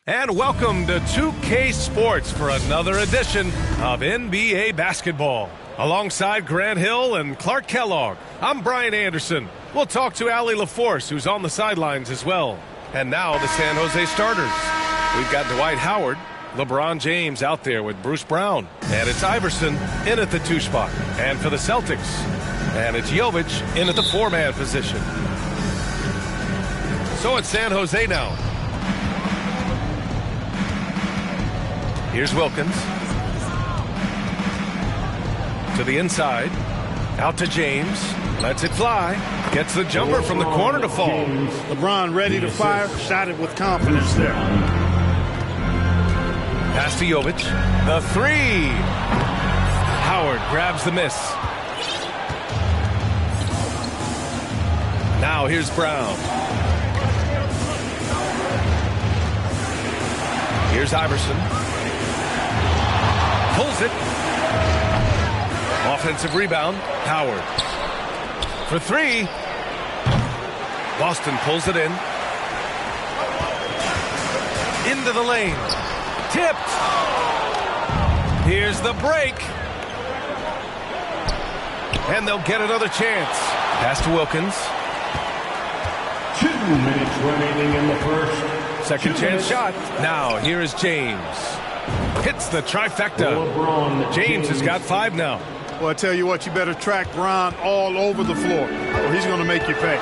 And welcome to 2K Sports for another edition of NBA basketball. Alongside Grant Hill and Clark Kellogg, I'm Brian Anderson. We'll talk to Allie LaForce, who's on the sidelines as well. And now the San Jose starters. We've got Dwight Howard, LeBron James out there with Bruce Brown. And it's Iverson in at the 2 spot. And for the Celtics, and it's Jovic in at the 4-man position. So it's San Jose now. Here's Wilkins. To the inside. Out to James. Lets it fly. Gets the jumper from the corner to fall. LeBron ready to fire. Shot it with confidence there. Pass to Jovic. The 3. Howard grabs the miss. Now here's Brown. Here's Iverson. Pulls it. Offensive rebound. Howard. For 3. Boston pulls it in. Into the lane. Tipped. Here's the break. And they'll get another chance. Pass to Wilkins. 2 minutes remaining in the first. Second chance shot. Now here is James. Hits the trifecta. James has got 5 now. Well, I tell you what, you better track Bron all over the floor, or he's going to make you pay.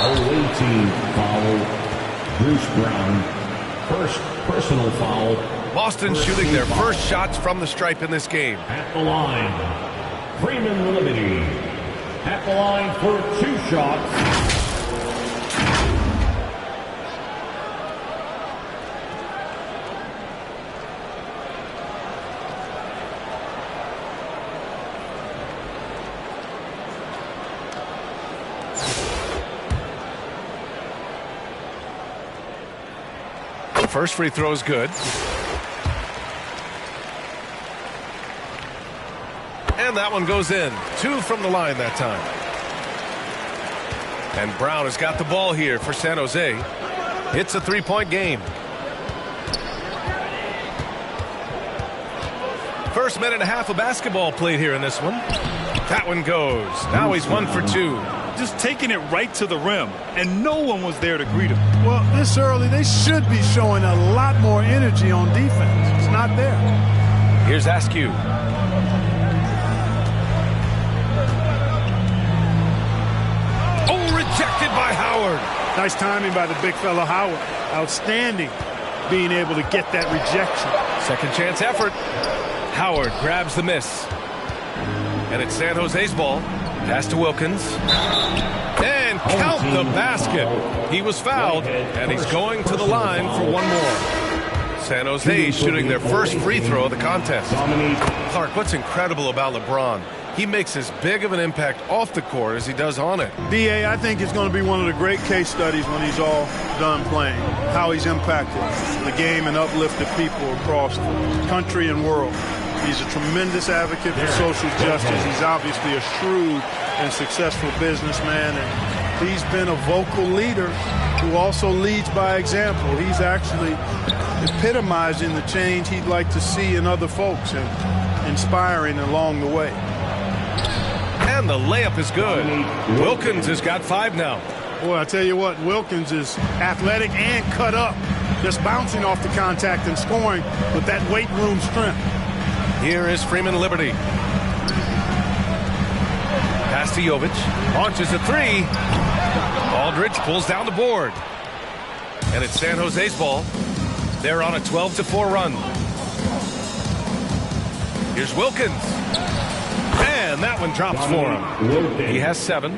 Away team foul. Bruce Brown. First personal foul. Boston shooting their first shots from the stripe in this game. At the line, Freeman Liberty. At the line for 2 shots. First free throw is good. And that one goes in. 2 from the line that time. And Brown has got the ball here for San Jose. It's a 3-point game. First minute and a half of basketball played here in this one. That one goes. Now he's 1 for 2. Just taking it right to the rim, and no one was there to greet him. Well, this early, they should be showing a lot more energy on defense. It's not there. Here's Askew. Oh, rejected by Howard. Nice timing by the big fella Howard. Outstanding being able to get that rejection. Second chance effort. Howard grabs the miss. And it's San Jose's ball. Pass to Wilkins. And count the basket. He was fouled, and he's going to the line for 1 more. San Jose shooting their first free throw of the contest. Clark, what's incredible about LeBron? He makes as big of an impact off the court as he does on it. D.A., I think it's going to be one of the great case studies when he's all done playing. How he's impacted the game and uplifted people across the country and world. He's a tremendous advocate for social justice. He's obviously a shrewd and successful businessman, and he's been a vocal leader who also leads by example. He's actually epitomizing the change he'd like to see in other folks and inspiring along the way. And the layup is good. Wilkins has got 5 now. Boy, I tell you what, Wilkins is athletic and cut up, just bouncing off the contact and scoring with that weight room strength. Here is Freeman Liberty. Pass to Jovic. Launches a 3. Aldridge pulls down the board. And it's San Jose's ball. They're on a 12-4 run. Here's Wilkins. And that one drops for him. He has 7.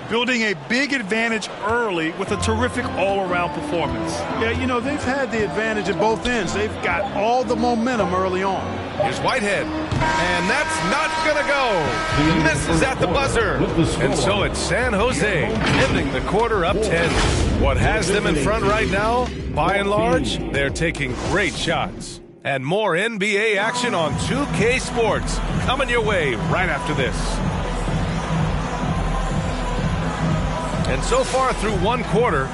Building a big advantage early with a terrific all-around performance. Yeah, you know, they've had the advantage at both ends. They've got all the momentum early on. Here's Whitehead. And that's not going to go. Misses at the buzzer. And so it's San Jose ending the quarter up 10. What has them in front right now, by and large, they're taking great shots. And more NBA action on 2K Sports coming your way right after this. And so far through one quarter,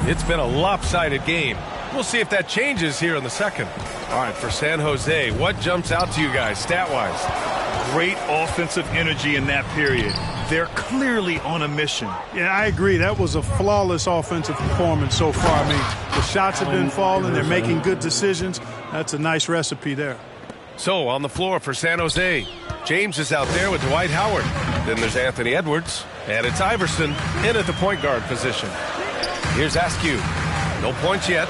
It's been a lopsided game. We'll see if that changes here in the second. All right, for San Jose, what jumps out to you guys stat-wise? Great offensive energy in that period. They're clearly on a mission. Yeah, I agree. That was a flawless offensive performance so far. I mean, the shots have been falling. They're making good decisions. That's a nice recipe there. So, on the floor for San Jose, James is out there with Dwight Howard. Then there's Anthony Edwards, and it's Iverson in at the point guard position. Here's Askew. No points yet.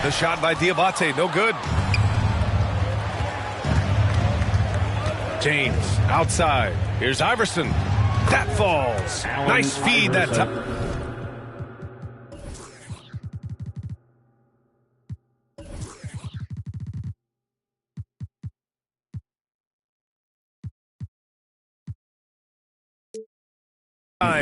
The shot by Diabate, no good. James outside. Here's Iverson. That falls. Nice feed that time.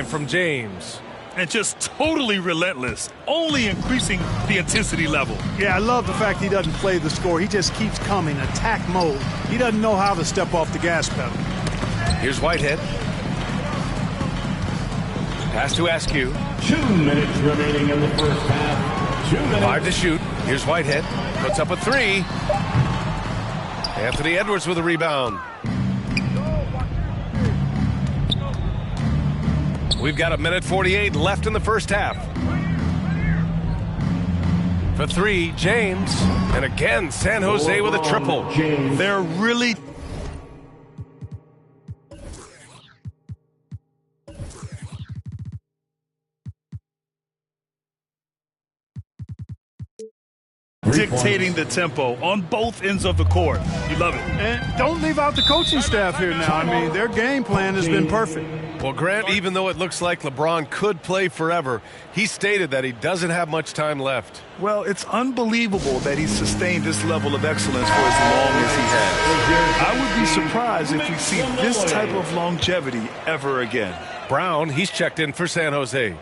From James. And just totally relentless, only increasing the intensity level. Yeah, I love the fact he doesn't play the score. He just keeps coming, attack mode. He doesn't know how to step off the gas pedal. Here's Whitehead. Pass to Askew. 2 minutes remaining in the first half. 2 minutes. 5 to shoot. Here's Whitehead. Puts up a 3. Anthony Edwards with a rebound. We've got 1:48 left in the first half. For 3, James. And again, San Jose with a triple. They're really dictating the tempo on both ends of the court. You love it. And don't leave out the coaching staff here now. I mean, their game plan has been perfect. Well, Grant, even though it looks like LeBron could play forever, he stated that he doesn't have much time left. Well, it's unbelievable that he's sustained this level of excellence for as long as he has. I would be surprised if we see this type of longevity ever again. Brown, he's checked in for San Jose.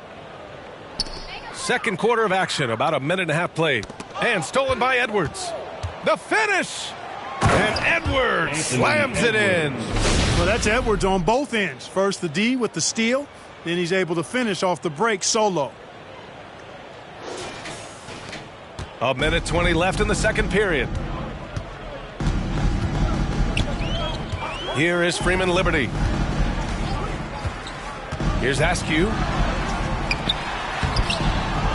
Second quarter of action, about 1.5 minutes played. And stolen by Edwards. The finish! And Edwards slams it in. Well, that's Edwards on both ends. First the D with the steal, then he's able to finish off the break solo. 1:20 left in the second period. Here is Freeman Liberty. Here's Askew.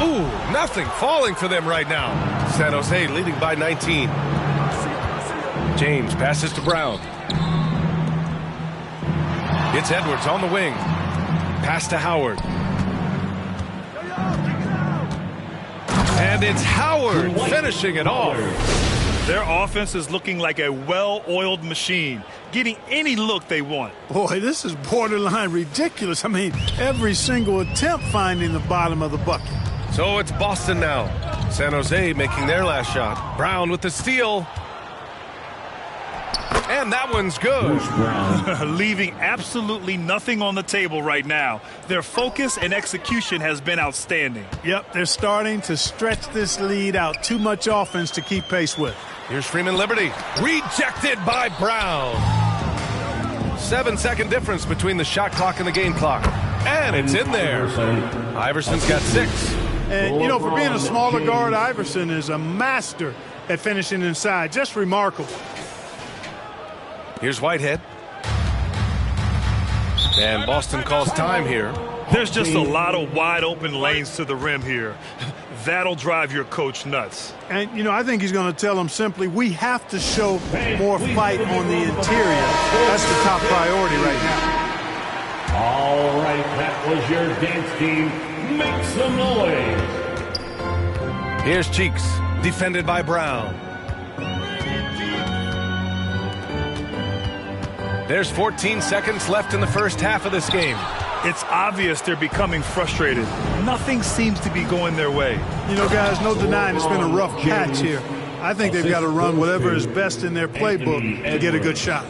Ooh, nothing falling for them right now. San Jose leading by 19. James passes to Brown. It's Edwards on the wing. Pass to Howard. And it's Howard finishing it off. Their offense is looking like a well-oiled machine, getting any look they want. Boy, this is borderline ridiculous. I mean, every single attempt finding the bottom of the bucket. So it's Boston now. San Jose making their last shot. Brown with the steal. And that one's good. Leaving absolutely nothing on the table right now. Their focus and execution has been outstanding. Yep, they're starting to stretch this lead out. Too much offense to keep pace with. Here's Freeman Liberty. Rejected by Brown. 7-second difference between the shot clock and the game clock. And it's in there. Iverson's got 6. And, you know, for being a smaller guard, Iverson is a master at finishing inside. Just remarkable. Here's Whitehead. And Boston calls time here. There's just a lot of wide open lanes to the rim here. That'll drive your coach nuts. And, you know, I think he's going to tell them simply, we have to show more fight on the interior. That's the top priority right now. All right, that was your dance team. Make some noise. Here's Cheeks, defended by Brown. There's 14 seconds left in the first half of this game. It's obvious they're becoming frustrated. Nothing seems to be going their way. You know, guys, no denying it's been a rough patch here. I think they've got to run whatever is best in their playbook to get a good shot.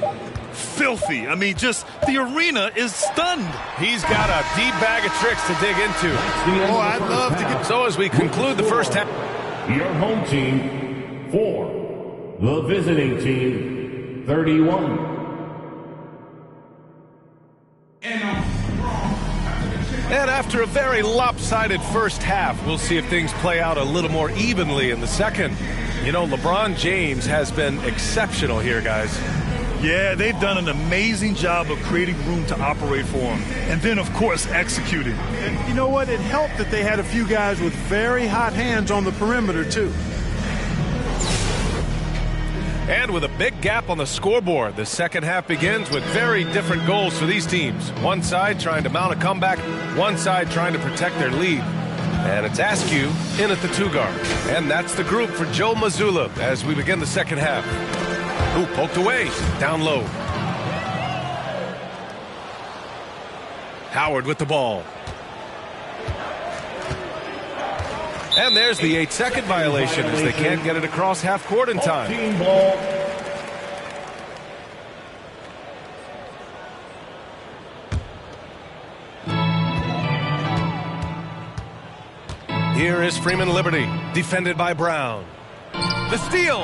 Filthy. I mean, just the arena is stunned. He's got a deep bag of tricks to dig into. Oh, I'd love to get... So as we conclude the first half... Your home team, 4. The visiting team, 31. And after a very lopsided first half, we'll see if things play out a little more evenly in the second. You know, LeBron James has been exceptional here, guys. Yeah, they've done an amazing job of creating room to operate for him. And then, of course, executing. And you know what? It helped that they had a few guys with very hot hands on the perimeter, too. And with a big gap on the scoreboard, the second half begins with very different goals for these teams. One side trying to mount a comeback, one side trying to protect their lead. And it's Askew in at the 2-guard. And that's the group for Joe Mazzulla as we begin the second half. Ooh, poked away, down low. Howard with the ball. And there's the 8-second violation as they can't get it across half court in time. Team ball. Here is Freeman Liberty, defended by Brown. The steal.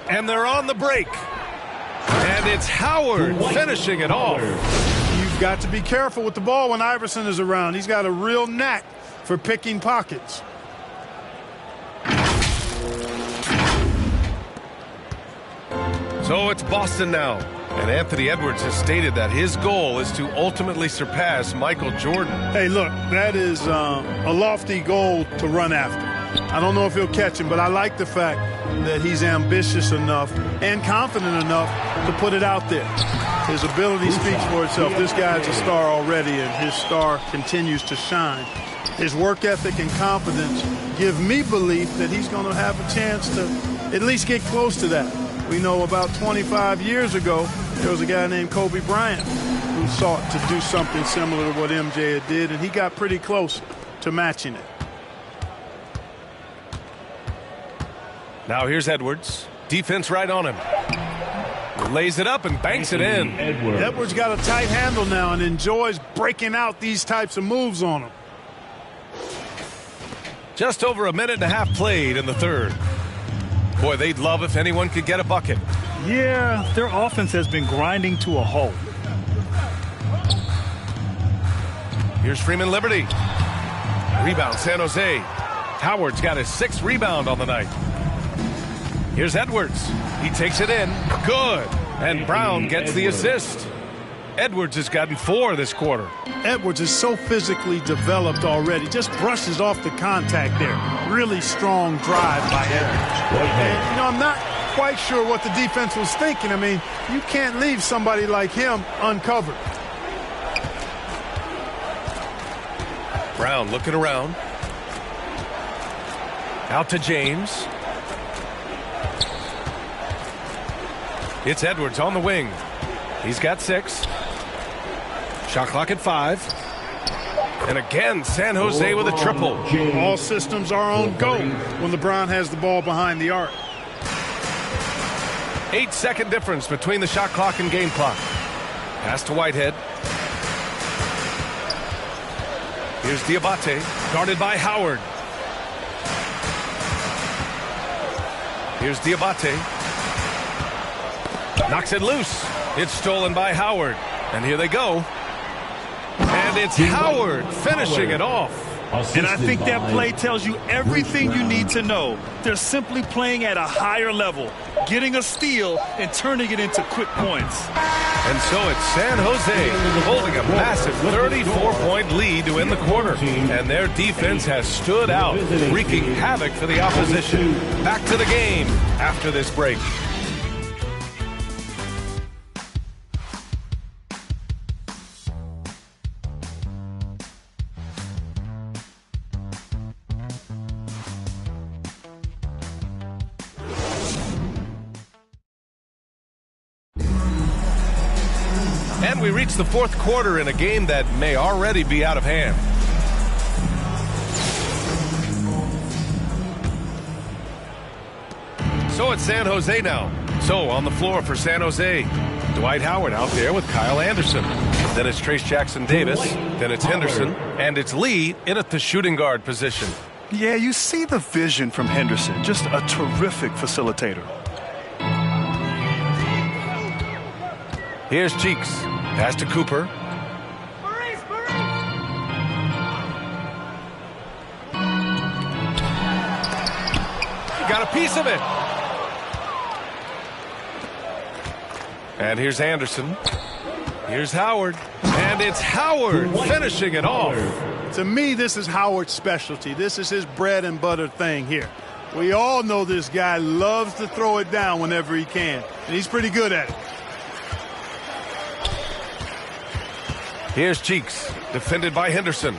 And they're on the break. And it's Howard finishing it off. You've got to be careful with the ball when Iverson is around. He's got a real knack for picking pockets. So it's Boston now. And Anthony Edwards has stated that his goal is to ultimately surpass Michael Jordan. Hey, look, that is a lofty goal to run after. I don't know if he'll catch him, but I like the fact that he's ambitious enough and confident enough to put it out there. His ability speaks for itself. This guy's a star already, and his star continues to shine. His work ethic and confidence give me belief that he's going to have a chance to at least get close to that. We know about 25 years ago, there was a guy named Kobe Bryant who sought to do something similar to what MJ did, and he got pretty close to matching it. Now here's Edwards. Defense right on him. Lays it up and banks it in. Edwards got a tight handle now and enjoys breaking out these types of moves on him. Just over a minute and a half played in the third. Boy, they'd love if anyone could get a bucket. Yeah, their offense has been grinding to a halt. Here's Freeman Liberty. Rebound, San Jose. Howard's got his 6th rebound on the night. Here's Edwards. He takes it in. Good. And Brown gets the assist. Edwards has gotten 4 this quarter. Edwards is so physically developed already. Just brushes off the contact there. Really strong drive by Edwards. And, you know, I'm not quite sure what the defense was thinking. I mean, you can't leave somebody like him uncovered. Brown looking around. Out to James. It's Edwards on the wing. He's got 6. Shot clock at 5. And again, San Jose with a triple. All systems are on go when LeBron has the ball behind the arc. 8-second difference between the shot clock and game clock. Pass to Whitehead. Here's Diabate, guarded by Howard. Here's Diabate. Knocks it loose. It's stolen by Howard. And here they go. And it's Howard finishing it off. And I think that play tells you everything you need to know. They're simply playing at a higher level, getting a steal and turning it into quick points. And so it's San Jose holding a massive 34-point lead to win the quarter. And their defense has stood out, wreaking havoc for the opposition. Back to the game after this break. And we reach the fourth quarter in a game that may already be out of hand. So it's San Jose now. So on the floor for San Jose, Dwight Howard out there with Kyle Anderson. Then it's Trace Jackson-Davis. Then it's Henderson. And it's Lee in at the shooting guard position. Yeah, you see the vision from Henderson. Just a terrific facilitator. Here's Cheeks. Pass to Cooper. piece of it. And here's Anderson. Here's Howard. And it's Howard finishing it off. To me, this is Howard's specialty. This is his bread and butter thing here. We all know this guy loves to throw it down whenever he can, and he's pretty good at it. Here's Cheeks, defended by Henderson.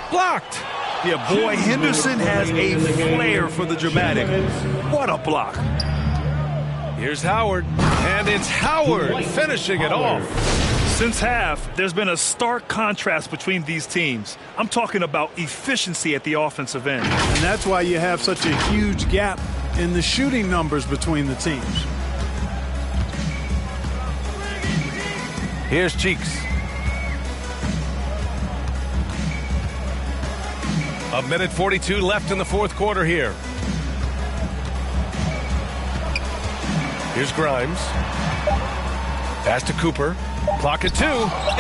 Blocked. Yeah, boy, Henderson has a flair for the dramatic. What a block. Here's Howard, and it's Howard finishing it off. Since half, there's been a stark contrast between these teams. I'm talking about efficiency at the offensive end. And that's why you have such a huge gap in the shooting numbers between the teams. Here's Cheeks. A minute 42 left in the fourth quarter here. Here's Grimes. Pass to Cooper. Clock at 2.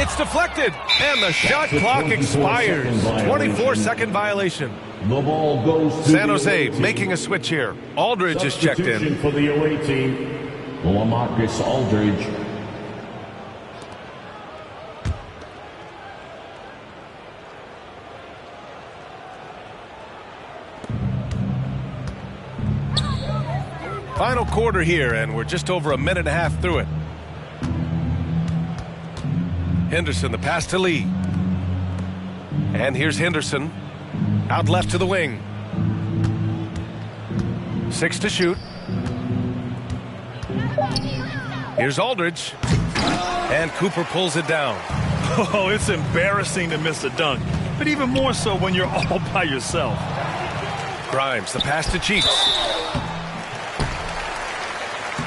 It's deflected. And the shot clock expires. 24-second violation. The ball goes to San Jose making a switch here. Aldridge is checked in. Substitution for the away team, LaMarcus Aldridge. Final quarter here, and we're just over a minute and a half through it. Henderson, the pass to Lee. And here's Henderson. Out left to the wing. 6 to shoot. Here's Aldridge. And Cooper pulls it down. Oh, it's embarrassing to miss a dunk, but even more so when you're all by yourself. Grimes, the pass to Cheeks.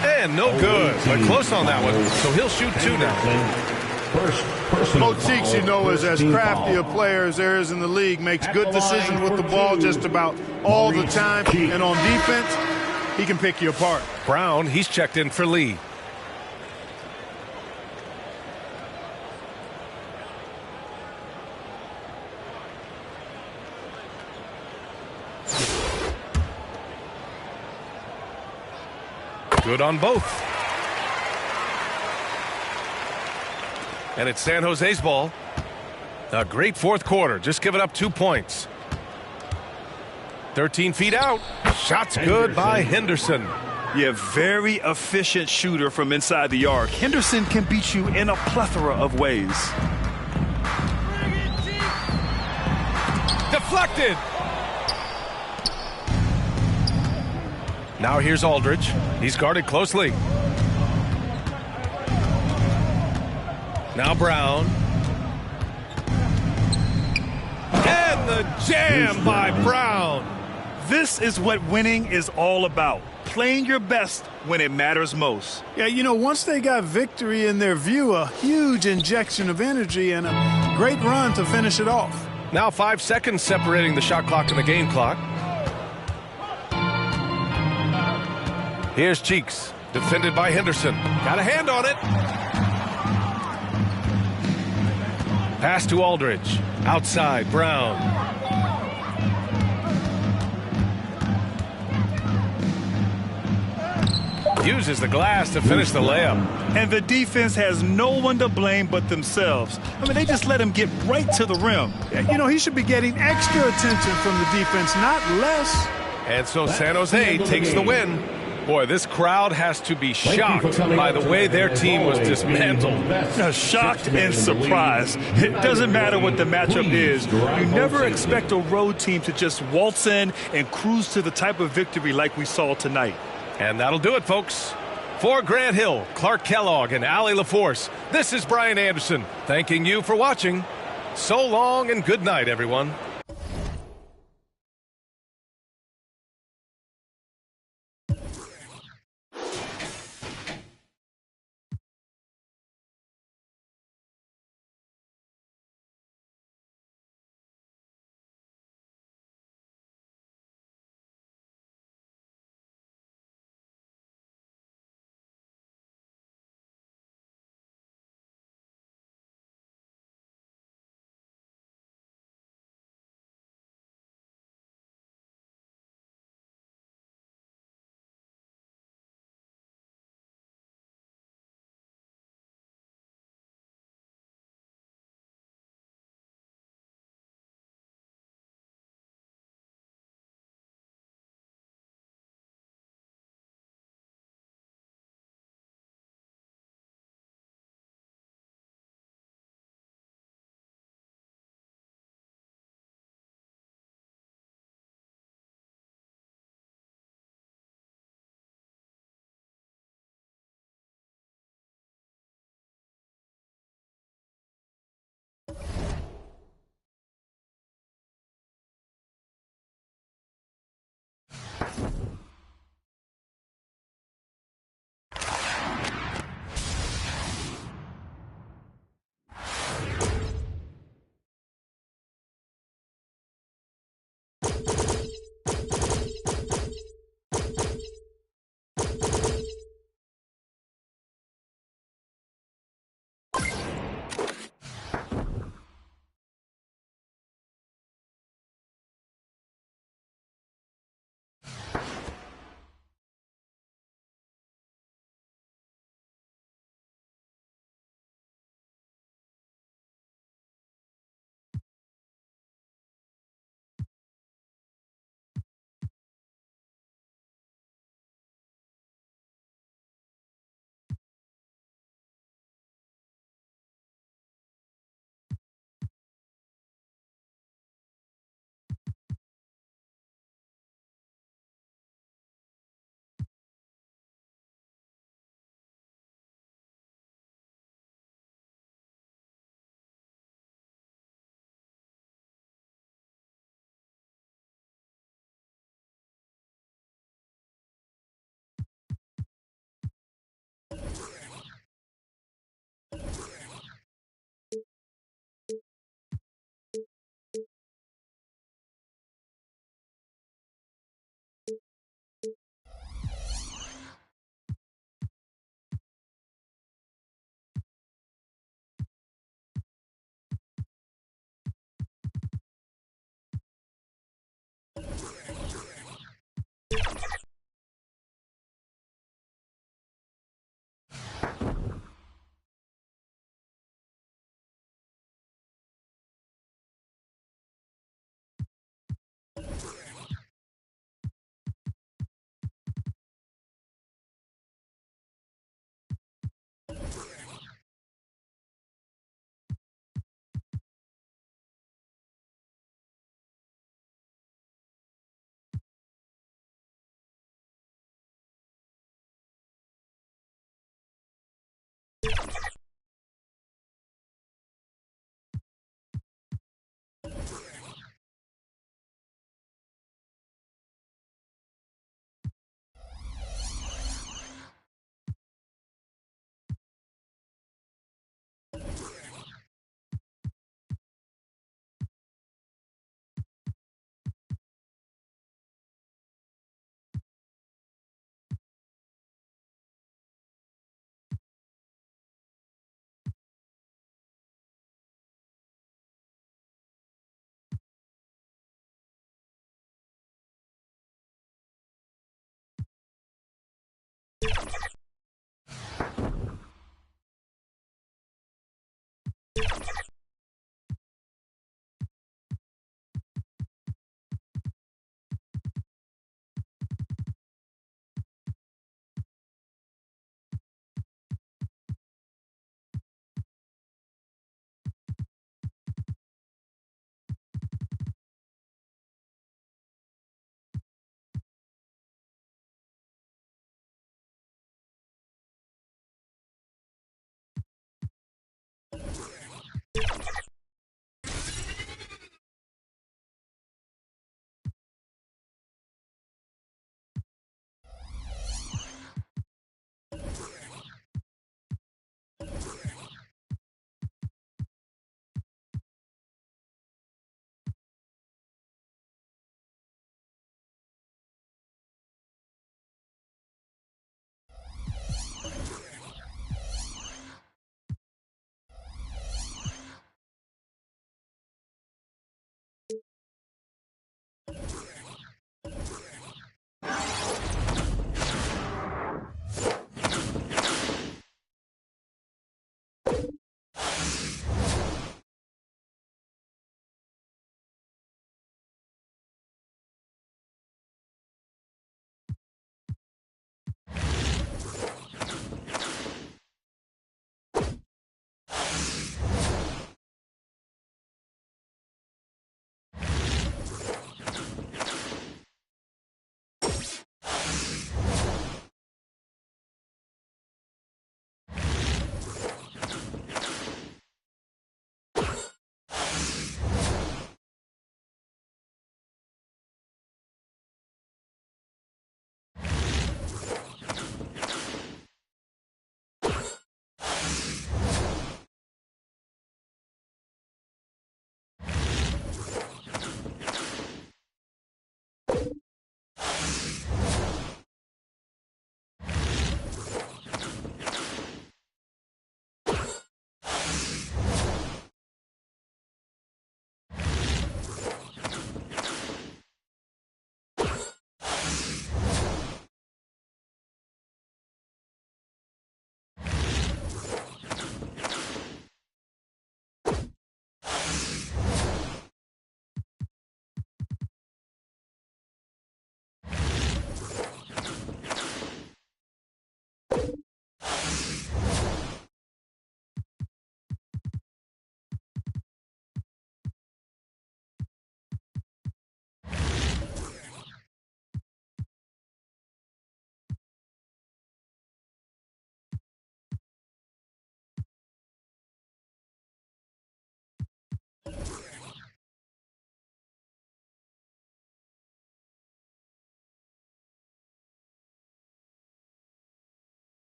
And no good, but close on that one, so he'll shoot 2 now. Coach Cheeks, you know, is as crafty a player as there is in the league, makes good decisions with the ball just about all the time. And on defense, he can pick you apart. Brown, he's checked in for Lee. Good on both. And it's San Jose's ball. A great fourth quarter, just giving up 2 points. 13 feet out. Shot's good by Henderson. Yeah, very efficient shooter from inside the arc. Henderson can beat you in a plethora of ways. Deflected. Now here's Aldridge. He's guarded closely. Now Brown. And the jam by Brown. This is what winning is all about. Playing your best when it matters most. Yeah, you know, once they got victory in their view, a huge injection of energy and a great run to finish it off. Now 5 seconds separating the shot clock and the game clock. Here's Cheeks, defended by Henderson. Got a hand on it. Pass to Aldridge. Outside, Brown. Uses the glass to finish the layup. And the defense has no one to blame but themselves. I mean, they just let him get right to the rim. You know, he should be getting extra attention from the defense, not less. And so San Jose takes the win. Boy, this crowd has to be shocked by the way their team was dismantled. Shocked and surprised. It doesn't matter what the matchup is. You never expect a road team to just waltz in and cruise to the type of victory like we saw tonight. And that'll do it, folks. For Grant Hill, Clark Kellogg, and Allie LaForce, this is Brian Anderson thanking you for watching. So long and good night, everyone.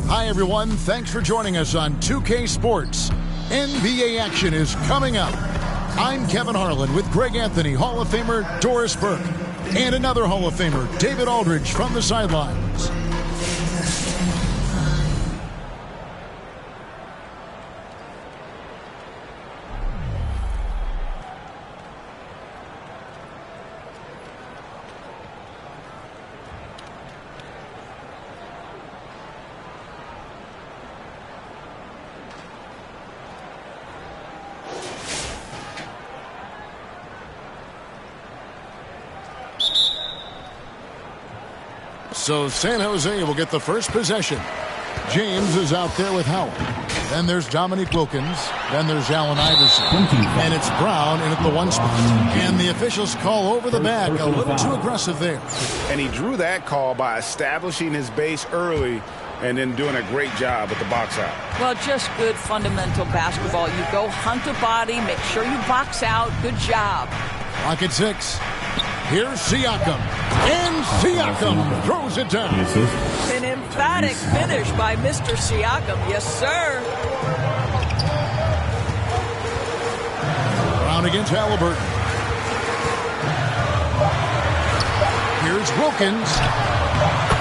Hi, everyone. Thanks for joining us on 2K Sports. NBA action is coming up. I'm Kevin Harlan with Greg Anthony, Hall of Famer Doris Burke, and another Hall of Famer, David Aldridge, from the sidelines. So San Jose will get the first possession. James is out there with Howard. Then there's Dominique Wilkins. Then there's Allen Iverson. And it's Brown in at the 1 spot. And the officials call over the back. A little too aggressive there. And he drew that call by establishing his base early and then doing a great job at the box out. Well, just good fundamental basketball. You go hunt a body, make sure you box out. Good job. Clock at 6. Here's Siakam. And Siakam throws it down. An emphatic finish by Mr. Siakam. Yes, sir. Brown against Halliburton. Here's Wilkins.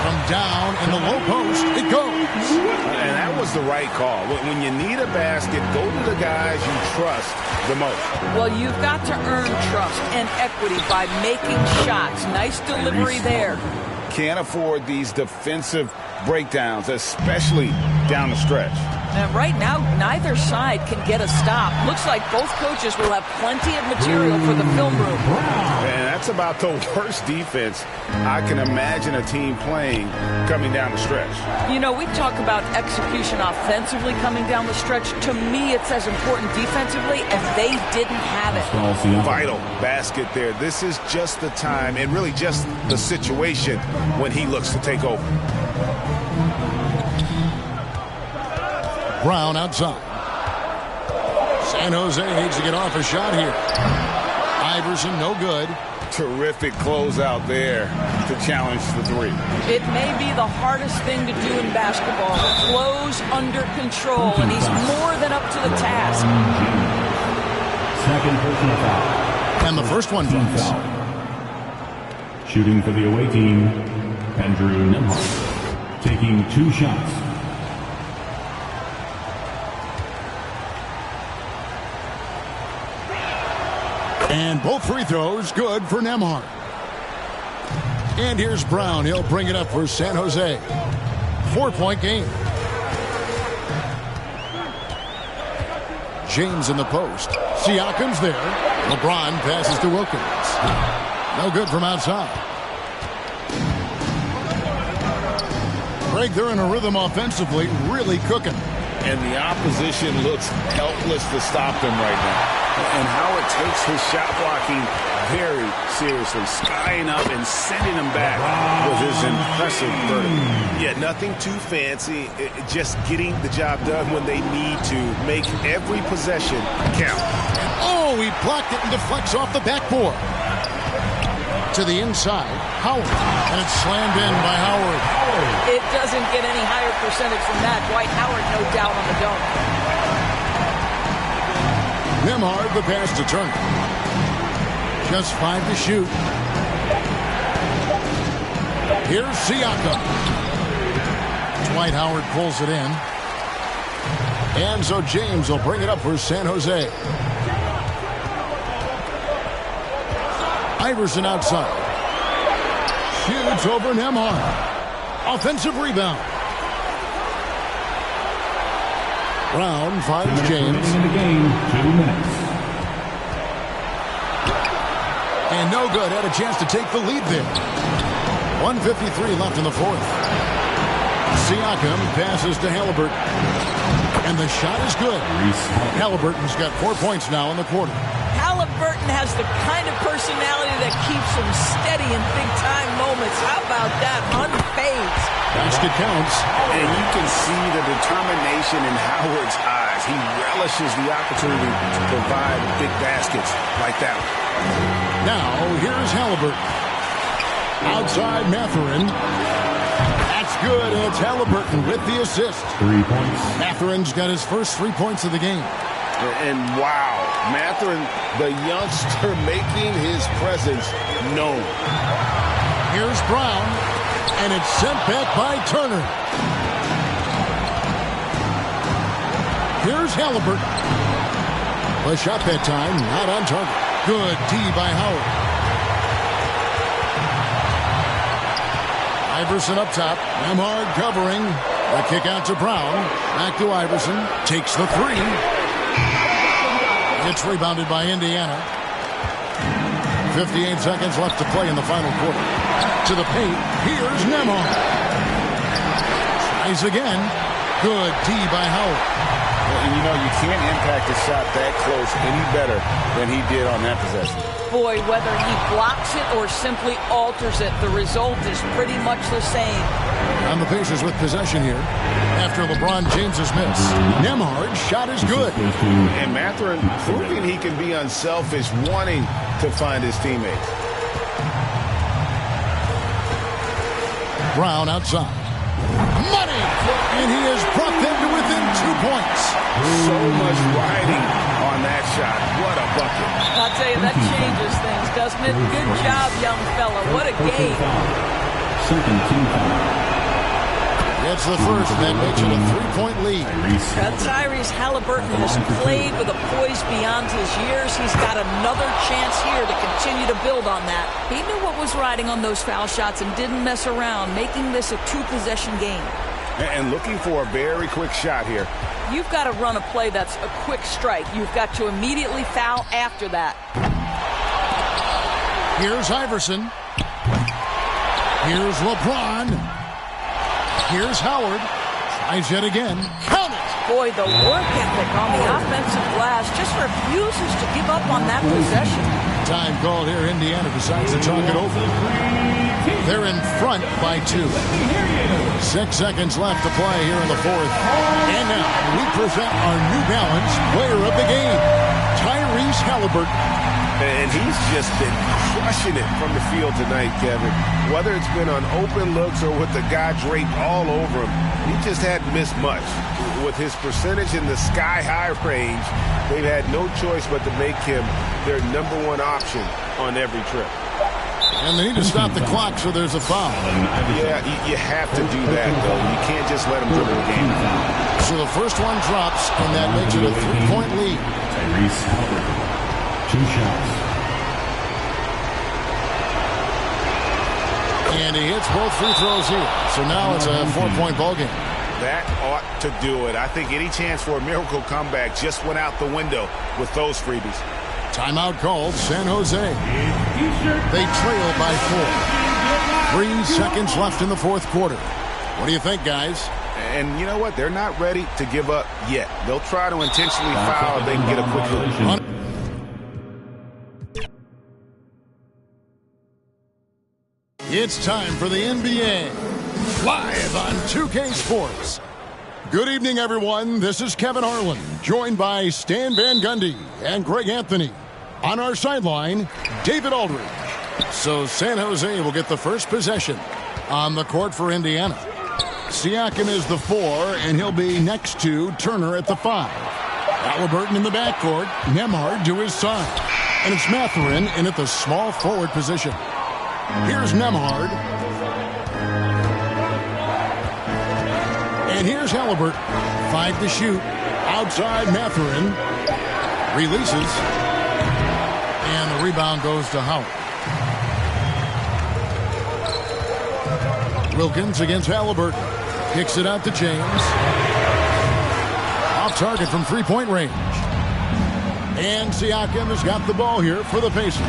From down in the low post, it goes. And that was the right call. When you need a basket, go to the guys you trust the most. Well, you've got to earn trust and equity by making shots. Nice delivery there. Can't afford these defensive breakdowns, especially down the stretch. And right now, neither side can get a stop. Looks like both coaches will have plenty of material for the film room. And that's about the worst defense I can imagine a team playing coming down the stretch. You know, we talk about execution offensively coming down the stretch. To me, it's as important defensively, and they didn't have it. Vital basket there. This is just the time and really just the situation when he looks to take over. Brown outside. San Jose needs to get off a shot here. Iverson, no good. Terrific closeout there to challenge the three. It may be the hardest thing to do in basketball. Close under control, and he's more than up to the task. Second personal foul. And the first one drops. Shooting for the away team, Andrew Nembhard, taking 2 shots. And both free throws good for Nembhard. And here's Brown. He'll bring it up for San Jose. 4-point game. James in the post. Siakam's there. LeBron passes to Wilkins. No good from outside. Greg, they're in a rhythm offensively, really cooking. And the opposition looks helpless to stop them right now. And Howard takes his shot blocking very seriously, skying up and sending them back with his impressive vertical. Yeah, nothing too fancy, just getting the job done when they need to. Make every possession count. Oh, he blocked it and deflects off the backboard. To the inside, Howard, and it's slammed in by Howard. It doesn't get any higher percentage than that. Dwight Howard, no doubt on the dunk. Nembhard, the pass to Turner. Just 5 to shoot. Here's Siakam. Dwight Howard pulls it in. And so James will bring it up for San Jose. Iverson outside. Shoots over Nembhard. Offensive rebound. Brown finds James. In the game, 2 minutes. And no good. Had a chance to take the lead there. 1:53 left in the fourth. Siakam passes to Halliburton. And the shot is good. Halliburton's got 4 points now in the quarter. Halliburton has the kind of personality that keeps him steady in big-time moments. How about that? Unfazed. Basket counts. And you can see the determination in Howard's eyes. He relishes the opportunity to provide big baskets like that one. Now, here's Halliburton. Outside Mathurin. That's good, and it's Halliburton with the assist. 3 points. Matherin's got his first 3 points of the game. And wow, Myteam, the youngster, making his presence known. Here's Brown, and it's sent back by Turner. Here's Halliburton. A shot that time, not on target. Good D by Howard. Iverson up top. Nemhard covering. The kick out to Brown. Back to Iverson. Takes the three. It's rebounded by Indiana. 58 seconds left to play in the final quarter. To the paint. Here's Nemhard. Tries again. Good D by Howard. And you know, you can't impact a shot that close any better than he did on that possession. Boy, whether he blocks it or simply alters it, the result is pretty much the same. And the Pacers with possession here after LeBron James's miss. Nemhard's shot is good. And Myteam proving he can be unselfish, wanting to find his teammates. Brown outside. Money! And he has brought them to within 2 points. So much riding on that shot. What a bucket. I'll tell you, that changes things, doesn't it? Good job, young fella. What a game. Second team foul. It's the first. That makes it a 3-point lead. Tyrese Halliburton has played with a poise beyond his years. He's got another chance here to continue to build on that. He knew what was riding on those foul shots and didn't mess around, making this a two-possession game. And looking for a very quick shot here. You've got to run a play that's a quick strike. You've got to immediately foul after that. Here's Iverson. Here's LeBron. Here's Howard. Tries yet again. Count it! Boy, the work ethic on the offensive glass just refuses to give up on that possession. Time called here. Indiana decides to talk it over. They're in front by 2. 6 seconds left to play here in the fourth. And now we present our New Balance player of the game, Tyrese Halliburton. And he's just been crushing it from the field tonight, Kevin. Whether it's been on open looks or with the guy draped all over him, he just hadn't missed much. With his percentage in the sky-high range, they've had no choice but to make him their #1 option on every trip. And they need to stop the clock, so there's a foul. Yeah, you have to do that, though. You can't just let him dribble the game. So the first one drops, and that makes it a 3-point lead. Tyrese Halliburton. 2 shots. And he hits both free throws here. So now it's a 4-point ball game. That ought to do it. I think any chance for a miracle comeback just went out the window with those freebies. Timeout called San Jose. They trail by 4. 3 seconds left in the fourth quarter. What do you think, guys? And you know what? They're not ready to give up yet. They'll try to intentionally foul if they can get a quick hook. It's time for the NBA, live on 2K Sports. Good evening, everyone. This is Kevin Harlan, joined by Stan Van Gundy and Greg Anthony. On our sideline, David Aldridge. So San Jose will get the first possession on the court for Indiana. Siakam is the 4, and he'll be next to Turner at the 5. Halliburton in the backcourt, Nemhard to his side. And it's Mathurin in at the small forward position. Here's Nemhard. And here's Halliburton. 5 to shoot. Outside Mathurin. Releases. And the rebound goes to Howard. Wilkins against Halliburton. Kicks it out to James. Off target from three-point range. And Siakam has got the ball here for the Pacers.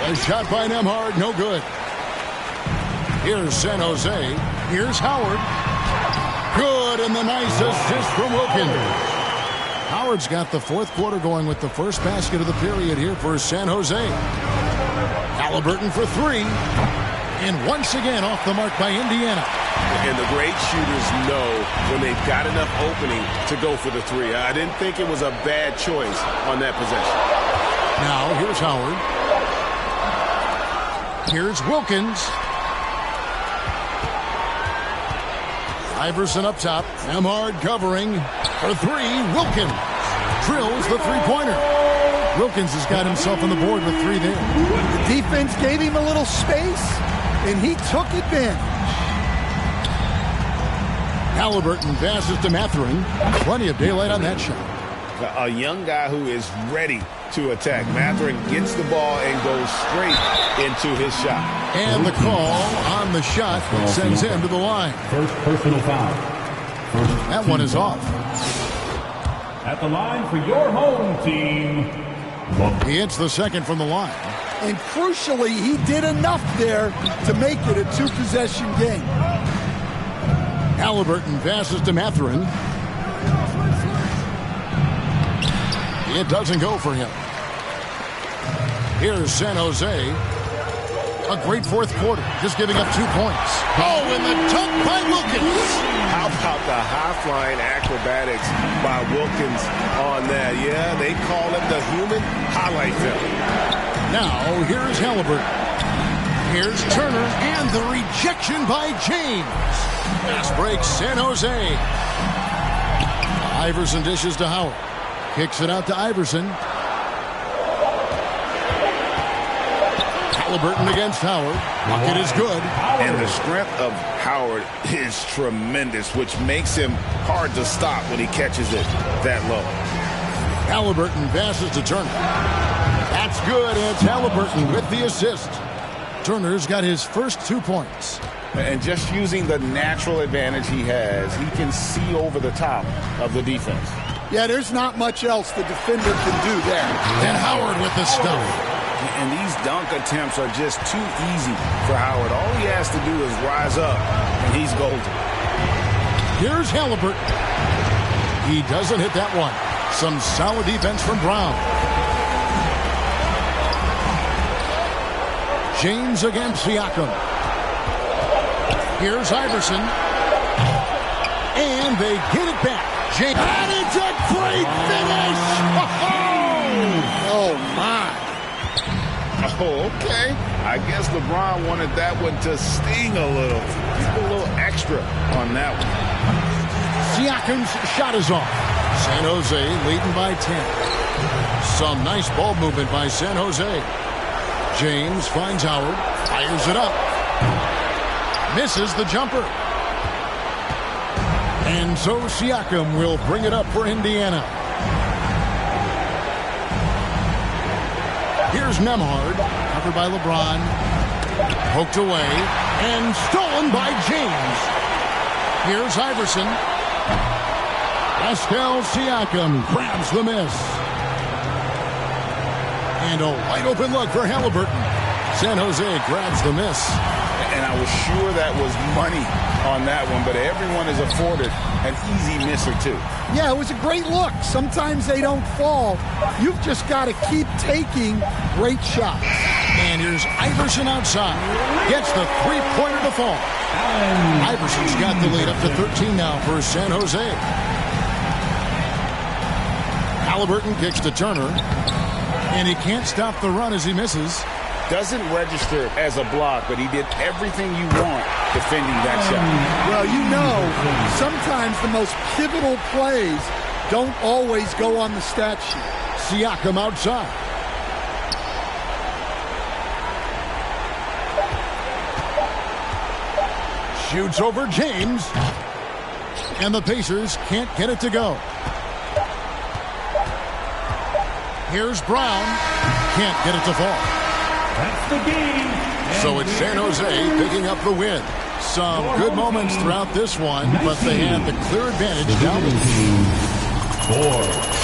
A shot by Nemhard, no good. Here's San Jose. Here's Howard. Good, and the nice assist from Wilkins. Howard's got the fourth quarter going with the first basket of the period here for San Jose. Halliburton for 3. And once again off the mark by Indiana. And the great shooters know when they've got enough opening to go for the 3. I didn't think it was a bad choice on that possession. Now, here's Howard. Here's Wilkins. Iverson up top. Nemhard covering for three. Wilkins drills the three-pointer. Wilkins has got himself on the board with three there. The defense gave him a little space, and he took advantage. Halliburton passes to Mathurin. Plenty of daylight on that shot. A young guy who is ready to attack. Mathurin gets the ball and goes straight into his shot. And the call on the shot sends him to the line. First personal foul. That one is off. At the line for your home team. He hits the second from the line. And crucially, he did enough there to make it a two-possession game. Halliburton passes to Mathurin. It doesn't go for him. Here's San Jose. A great fourth quarter, just giving up 2 points. Oh, and the dunk by Wilkins. How about the high-flying acrobatics by Wilkins on that? Yeah, they call it the human highlight film. Now, here's Halliburton. Here's Turner, and the rejection by James. Pass breaks San Jose. Iverson dishes to Howard. Kicks it out to Iverson. Halliburton against Howard. Bucket is good. And the strength of Howard is tremendous, which makes him hard to stop when he catches it that low. Halliburton passes to Turner. That's good, and it's Halliburton with the assist. Turner's got his first 2 points. And just using the natural advantage he has, he can see over the top of the defense. Yeah, there's not much else the defender can do there. And Howard with the stuff. And these dunk attempts are just too easy for Howard. All he has to do is rise up, and he's golden. Here's Halliburton. He doesn't hit that one. Some solid defense from Brown. James against Siakam. Here's Iverson. And they get it back. James. And it's a great finish! Oh, my. Oh, okay. I guess LeBron wanted that one to sting a little. A little extra on that one. Siakam's shot is off. San Jose leading by 10. Some nice ball movement by San Jose. James finds Howard. Fires it up. Misses the jumper. And so Siakam will bring it up for Indiana. Here's Nemhard, covered by LeBron. Poked away and stolen by James. Here's Iverson. Pascal Siakam grabs the miss. And a wide open look for Halliburton. San Jose grabs the miss. And I was sure that was money on that one, but everyone is afforded an easy miss or two. Yeah, it was a great look. Sometimes they don't fall. You've just got to keep taking great shots. And here's Iverson outside. Gets the three-pointer to fall. Iverson's got the lead up to 13 now for San Jose. Halliburton kicks to Turner. And he can't stop the run as he misses. Doesn't register as a block, but he did everything you want defending that shot. Well, you know, sometimes the most pivotal plays don't always go on the stat sheet. Siakam outside. Shoots over James. And the Pacers can't get it to go. Here's Brown. Can't get it to fall. That's the game. So it's San Jose picking up the win. Some good moments throughout this one, but they have the clear advantage down the 4.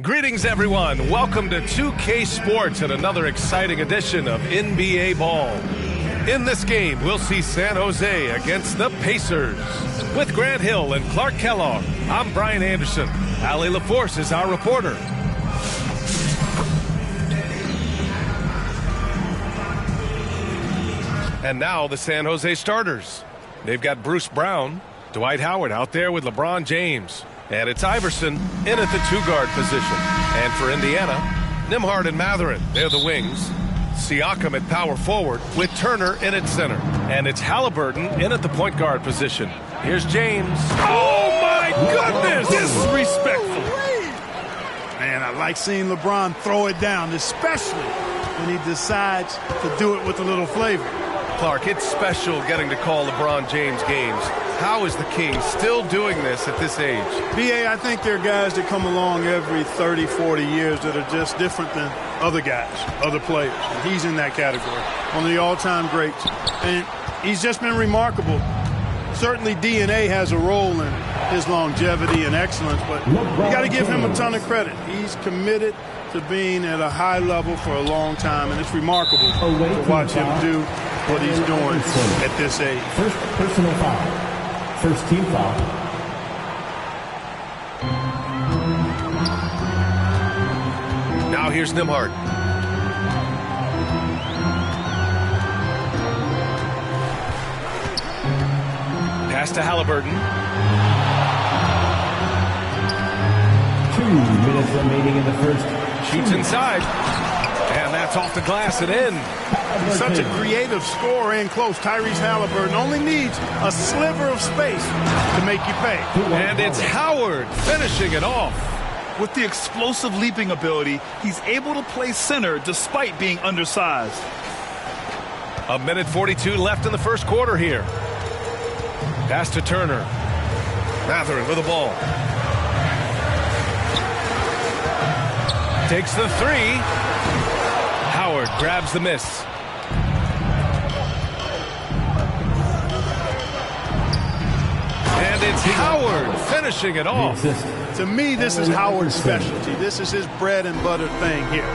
Greetings, everyone. Welcome to 2K Sports and another exciting edition of NBA Ball. In this game, we'll see San Jose against the Pacers. With Grant Hill and Clark Kellogg, I'm Brian Anderson. Allie LaForce is our reporter. And now the San Jose starters. They've got Bruce Brown, Dwight Howard out there with LeBron James. And it's Iverson in at the two-guard position. And for Indiana, Nembhard and Mathurin, they're the wings. Siakam at power forward with Turner in at center. And it's Haliburton in at the point guard position. Here's James. Oh, my goodness! Disrespectful. Man, I like seeing LeBron throw it down, especially when he decides to do it with a little flavor. Clark, it's special getting to call LeBron James games. How is the King still doing this at this age? B.A., I think there are guys that come along every 30, 40 years that are just different than other guys, other players. And he's in that category. One of the all-time greats. And he's just been remarkable. Certainly DNA has a role in his longevity and excellence, but you got to give him a ton of credit. He's committed to being at a high level for a long time, and it's remarkable to watch him do what he's doing at this age. First personal foul. First team foul. Now here's Nembhard. Pass to Haliburton. 2 minutes remaining in the first. Shoots inside. And that's off the glass and in. He's such a creative scorer in close. Tyrese Haliburton only needs a sliver of space to make you pay. And it's Howard finishing it off. With the explosive leaping ability, he's able to play center despite being undersized. 1:42 left in the first quarter here. Pass to Turner. Mathurin with the ball. Takes the three. Howard grabs the miss. And it's Howard finishing it off. To me, this is Howard's specialty. This is his bread and butter thing here.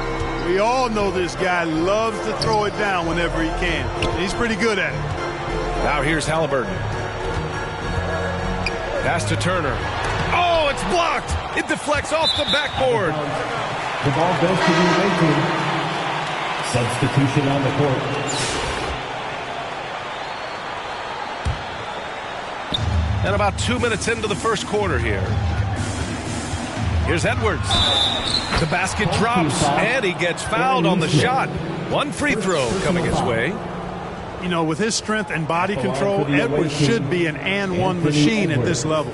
We all know this guy loves to throw it down whenever he can. He's pretty good at it. Now here's Haliburton. Pass to Turner. Oh, it's blocked. It deflects off the backboard. The ball goes to the away team. Substitution on the court. And about 2 minutes into the first quarter here. Here's Edwards. The basket drops, and he gets fouled on the shot. One free throw coming his way. You know, with his strength and body control, Edwards should be an and-one machine at this level.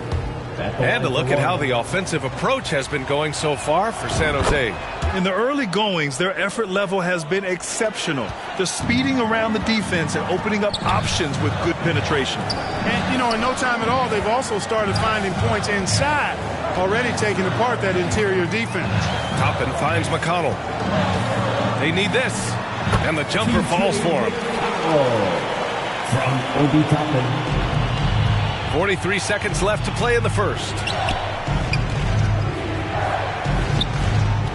And to look at how the offensive approach has been going so far for San Jose. In the early goings, their effort level has been exceptional. They're speeding around the defense and opening up options with good penetration. And, you know, in no time at all, they've also started finding points inside, already taking apart that interior defense. Toppin finds McConnell. They need this. And the jumper falls for him. From Obi Toppin. 43 seconds left to play in the first.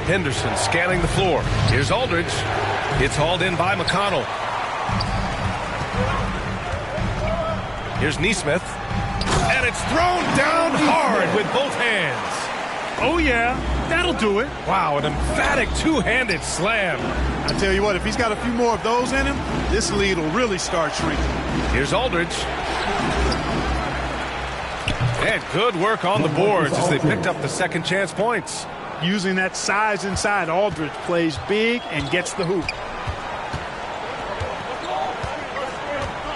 Henderson scanning the floor. Here's Aldridge. It's hauled in by McConnell. Here's Nesmith. And it's thrown down hard with both hands. Oh, yeah, that'll do it. Wow, an emphatic two-handed slam. I tell you what, if he's got a few more of those in him, this lead will really start shrinking. Here's Aldridge. And good work on the boards as they picked up the second chance points. Using that size inside, Aldridge plays big and gets the hoop.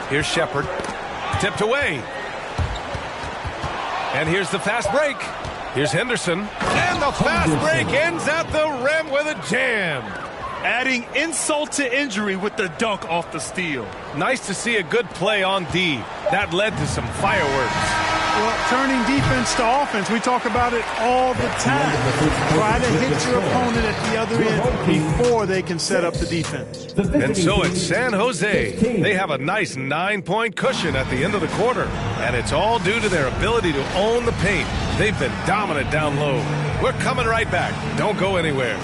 Here's Shepherd. Tipped away. And here's the fast break. Here's Henderson. And the fast break ends at the rim with a jam. Adding insult to injury with the dunk off the steal. Nice to see a good play on D. That led to some fireworks. Well, turning defense to offense, we talk about it all the time. Try to hit your opponent at the other end before they can set up the defense. And so it's San Jose. They have a nice 9-point cushion at the end of the quarter, and it's all due to their ability to own the paint. They've been dominant down low. We're coming right back. Don't go anywhere.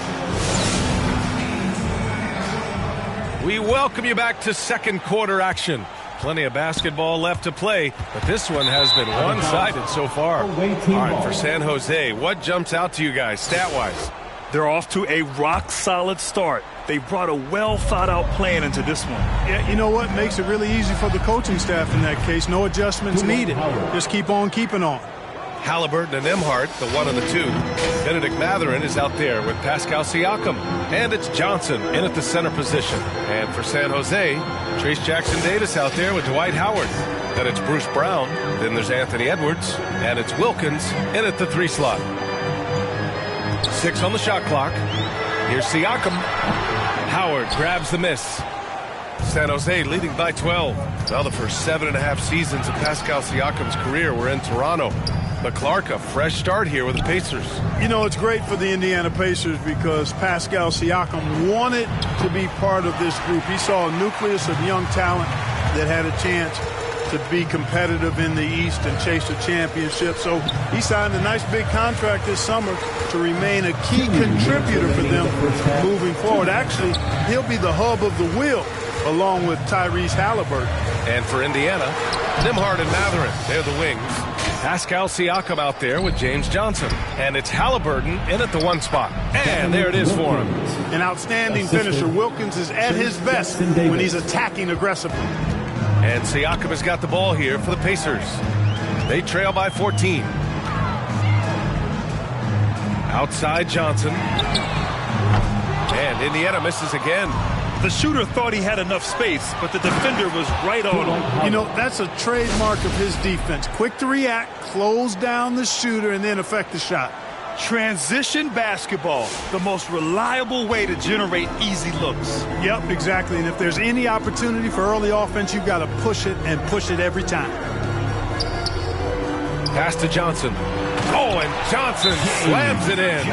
We welcome you back to second quarter action. Plenty of basketball left to play, but this one has been one-sided so far. All right, for San Jose, what jumps out to you guys stat-wise? They're off to a rock-solid start. They brought a well-thought-out plan into this one. Yeah, you know what? Makes it really easy for the coaching staff in that case. No adjustments needed. Just keep on keeping on. Halliburton and Emhart, the one of the two. Benedict Mathurin is out there with Pascal Siakam. And it's Johnson in at the center position. And for San Jose, Trace Jackson-Davis out there with Dwight Howard. Then it's Bruce Brown. Then there's Anthony Edwards. And it's Wilkins in at the 3 slot. 6 on the shot clock. Here's Siakam. Howard grabs the miss. San Jose leading by 12. Well, the first 7.5 seasons of Pascal Siakam's career were in Toronto. But Clark, a fresh start here with the Pacers. You know, it's great for the Indiana Pacers because Pascal Siakam wanted to be part of this group. He saw a nucleus of young talent that had a chance to be competitive in the East and chase a championship. So he signed a nice big contract this summer to remain a key contributor for them moving forward. Actually, he'll be the hub of the wheel along with Tyrese Halliburton. And for Indiana, Nembhard and Mathurin, they're the wings. Pascal Siakam out there with James Johnson. And it's Halliburton in at the 1 spot. And there it is for him. An outstanding finisher. Wilkins is at his best when he's attacking aggressively. And Siakam has got the ball here for the Pacers. They trail by 14. Outside Johnson. And Indiana misses again. The shooter thought he had enough space, but the defender was right on him. You know, that's a trademark of his defense. Quick to react, close down the shooter, and then affect the shot. Transition basketball, the most reliable way to generate easy looks. Yep, exactly. And if there's any opportunity for early offense, you've got to push it and push it every time. Pass to Johnson. Oh, and Johnson slams it in.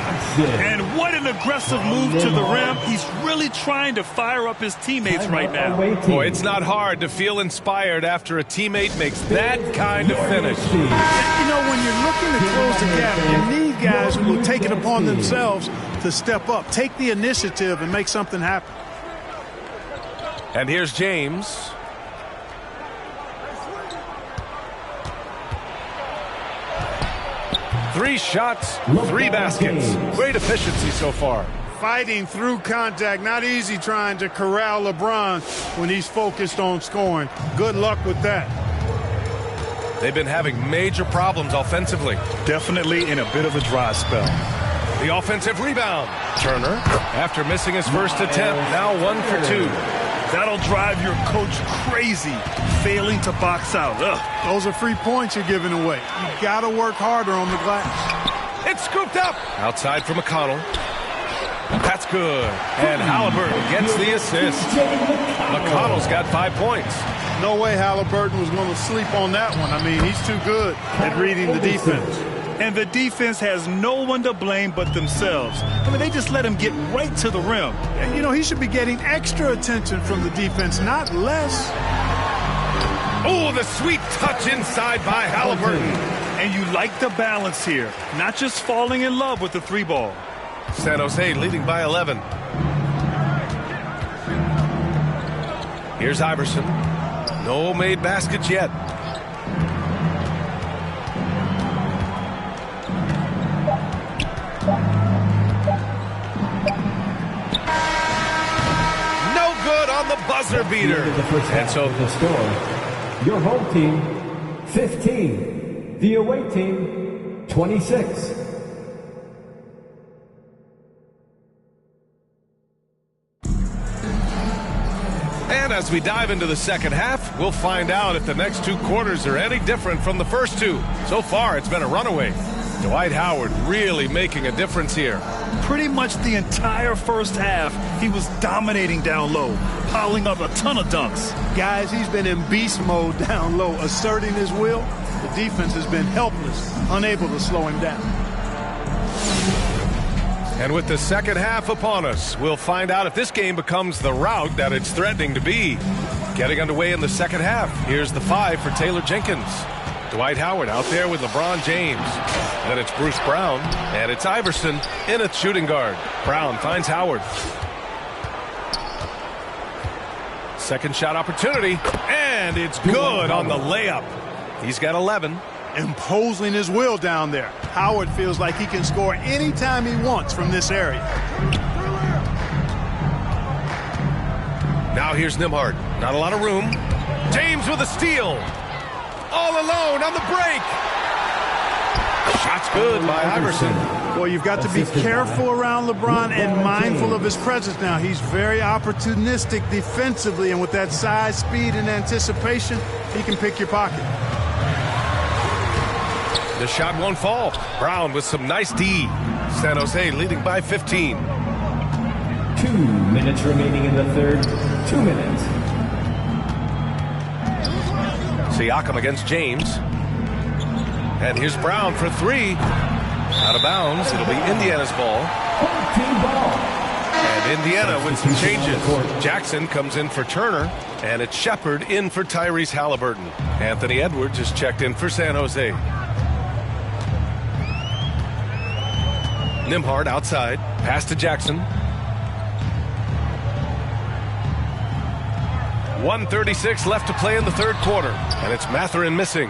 And what an aggressive move to the rim. He's really trying to fire up his teammates right now. Boy, it's not hard to feel inspired after a teammate makes that kind of finish. You know, when you're looking to close the gap, you need guys who will take it upon themselves to step up, take the initiative, and make something happen. And here's James. Three shots, 3 baskets. Great efficiency so far. Fighting through contact. Not easy trying to corral LeBron when he's focused on scoring. Good luck with that. They've been having major problems offensively. Definitely in a bit of a dry spell. The offensive rebound. Turner, after missing his first attempt, now 1 for 2. That'll drive your coach crazy, failing to box out. Ugh. Those are free points you're giving away. You got to work harder on the glass. It's scooped up. Outside for McConnell. That's good. And Halliburton gets the assist. McConnell's got 5 points. No way Halliburton was going to sleep on that one. I mean, he's too good at reading the defense. And the defense has no one to blame but themselves. I mean, they just let him get right to the rim. And, you know, he should be getting extra attention from the defense, not less. Oh, the sweet touch inside by Halliburton. And you like the balance here, not just falling in love with the 3-ball. San Jose leading by 11. Here's Iverson. No made baskets yet. No good on the buzzer beater. And so the score, your home team 15, the away team 26. And as we dive into the second half, we'll find out if the next 2 quarters are any different from the first 2. So far, it's been a runaway. Dwight Howard really making a difference here. Pretty much the entire first half, he was dominating down low, piling up a ton of dunks. Guys, he's been in beast mode down low, asserting his will. The defense has been helpless, unable to slow him down. And with the second half upon us, we'll find out if this game becomes the rout that it's threatening to be. Getting underway in the second half. Here's the 5 for Taylor Jenkins. Dwight Howard out there with LeBron James. Then it's Bruce Brown, and it's Iverson in at shooting guard. Brown finds Howard. Second shot opportunity, and it's good on the layup. He's got 11. Imposing his will down there. Howard feels like he can score anytime he wants from this area. Now here's Nembhard. Not a lot of room. James with a steal. All alone on the break. Shot's good by Iverson. Well, you've got to be careful around LeBron and mindful of his presence now. He's very opportunistic defensively, and with that size, speed, and anticipation, he can pick your pocket. The shot won't fall. Brown with some nice D. San Jose leading by 15. 2 minutes remaining in the third. 2 minutes. Siakam against James. And here's Brown for 3. Out of bounds. It'll be Indiana's ball. And Indiana with some changes. Jackson comes in for Turner. And it's Shepard in for Tyrese Halliburton. Anthony Edwards is checked in for San Jose. Nembhard outside. Pass to Jackson. 1:36 left to play in the third quarter. And it's Mathurin missing.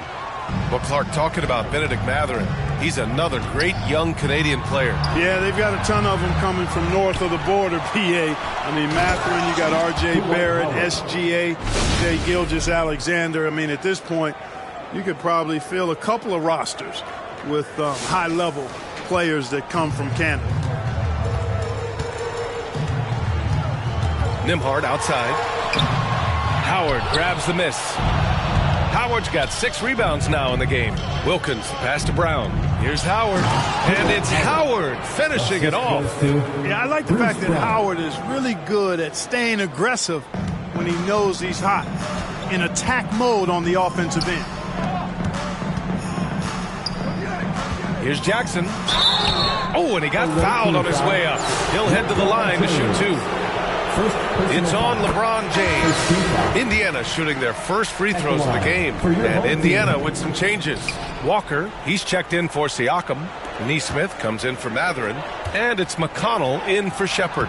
Well, Clark, talking about Benedict Mathurin. He's another great young Canadian player. Yeah, they've got a ton of them coming from north of the border, PA. I mean, Mathurin, you got R.J. Barrett, SGA, Jay Gilgeous-Alexander. I mean, at this point, you could probably fill a couple of rosters with high-level players that come from Canada. Nembhard outside. Howard grabs the miss. Howard's got 6 rebounds now in the game. Wilkins, pass to Brown. Here's Howard. And it's Howard finishing it off. Yeah, I like the fact that Howard is really good at staying aggressive when he knows he's hot. In attack mode on the offensive end. Here's Jackson. Oh, and he got fouled on his way up. He'll head to the line to shoot 2. It's on LeBron James. Indiana shooting their first free throws of the game. And Indiana with some changes. Walker, he's checked in for Siakam. Neesmith comes in for Mathurin. And it's McConnell in for Shepard.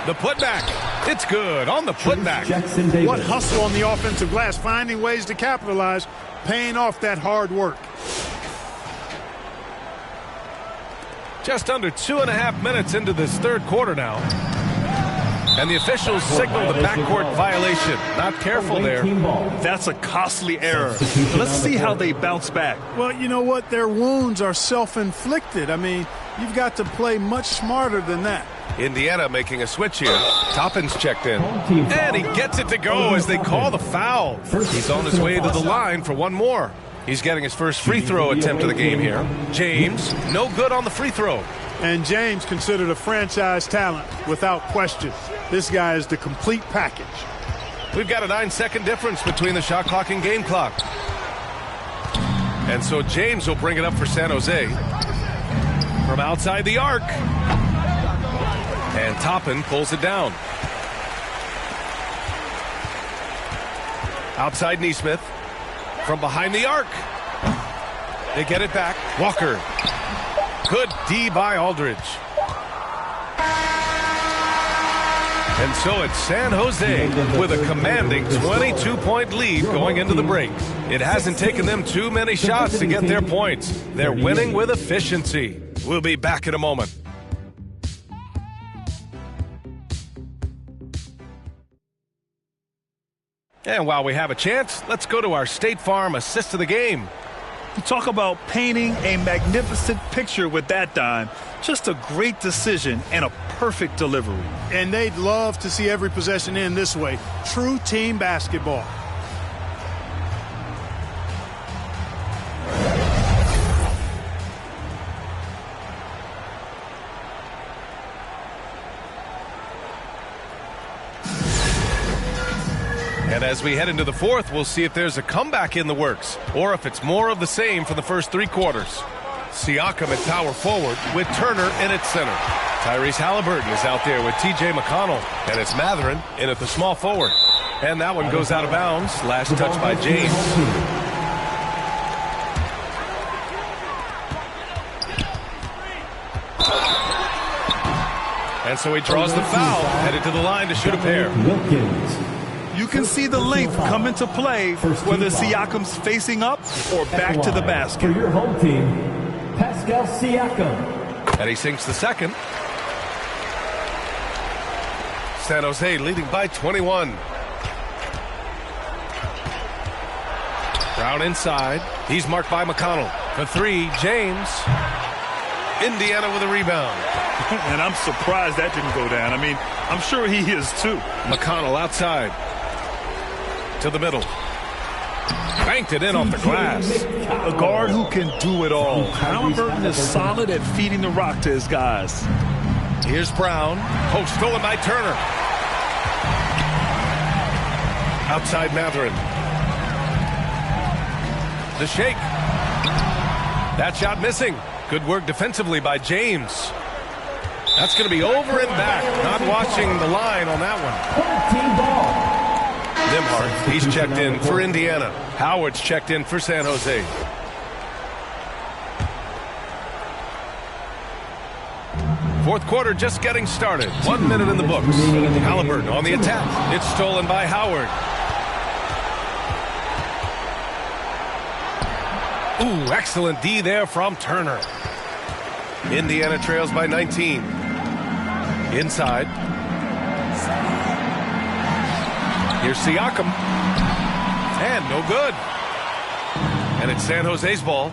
The putback. It's good on the putback. What hustle on the offensive glass. Finding ways to capitalize. Paying off that hard work. Just under 2.5 minutes into this third quarter now. And the officials signal the backcourt violation. Not careful there. That's a costly error. Let's see how they bounce back. Well, you know what? Their wounds are self-inflicted. I mean, you've got to play much smarter than that. Indiana making a switch here. Toppin's checked in. And he gets it to go as they call the foul. He's on his way to the line for one more. He's getting his first free throw attempt of the game here. James, no good on the free throw. And James considered a franchise talent without question. This guy is the complete package. We've got a 9-second difference between the shot clock and game clock. And so James will bring it up for San Jose. From outside the arc. And Toppin pulls it down. Outside Neesmith. From behind the arc. They get it back. Walker. Good D by Aldridge. And so it's San Jose with a commanding 22-point lead going into the break. It hasn't taken them too many shots to get their points. They're winning with efficiency. We'll be back in a moment. And while we have a chance, let's go to our State Farm assist of the game. You talk about painting a magnificent picture with that dime. Just a great decision and a perfect delivery. And they'd love to see every possession end this way. True team basketball. And as we head into the fourth, we'll see if there's a comeback in the works or if it's more of the same for the first 3 quarters. Siakam at power forward with Turner in at center. Tyrese Halliburton is out there with T.J. McConnell, and it's Mathurin in at the small forward. And that one goes out of bounds. Last touch by James. And so he draws the foul, headed to the line to shoot a pair. You can see the length come into play, whether Siakam's facing up or back to the basket. For your home team, Pascal Siakam. And he sinks the second. San Jose leading by 21. Brown inside. He's marked by McConnell. For 3, James. Indiana with a rebound. And I'm surprised that didn't go down. I mean, I'm sure he is too. McConnell outside. To the middle. Banked it in off the glass. A guard who can do it all. Halliburton is solid at feeding the rock to his guys. Here's Brown. Oh, stolen by Turner. Outside Mathurin. The shake. That shot missing. Good work defensively by James. That's going to be over and back. Not watching the line on that one. Team ball. Nimhart, he's checked in for Indiana. Howard's checked in for San Jose. Fourth quarter just getting started. 1 minute in the books. Halliburton on the attack. It's stolen by Howard. Ooh, excellent D there from Turner. Indiana trails by 19. Inside. Here's Siakam. And no good. And it's San Jose's ball.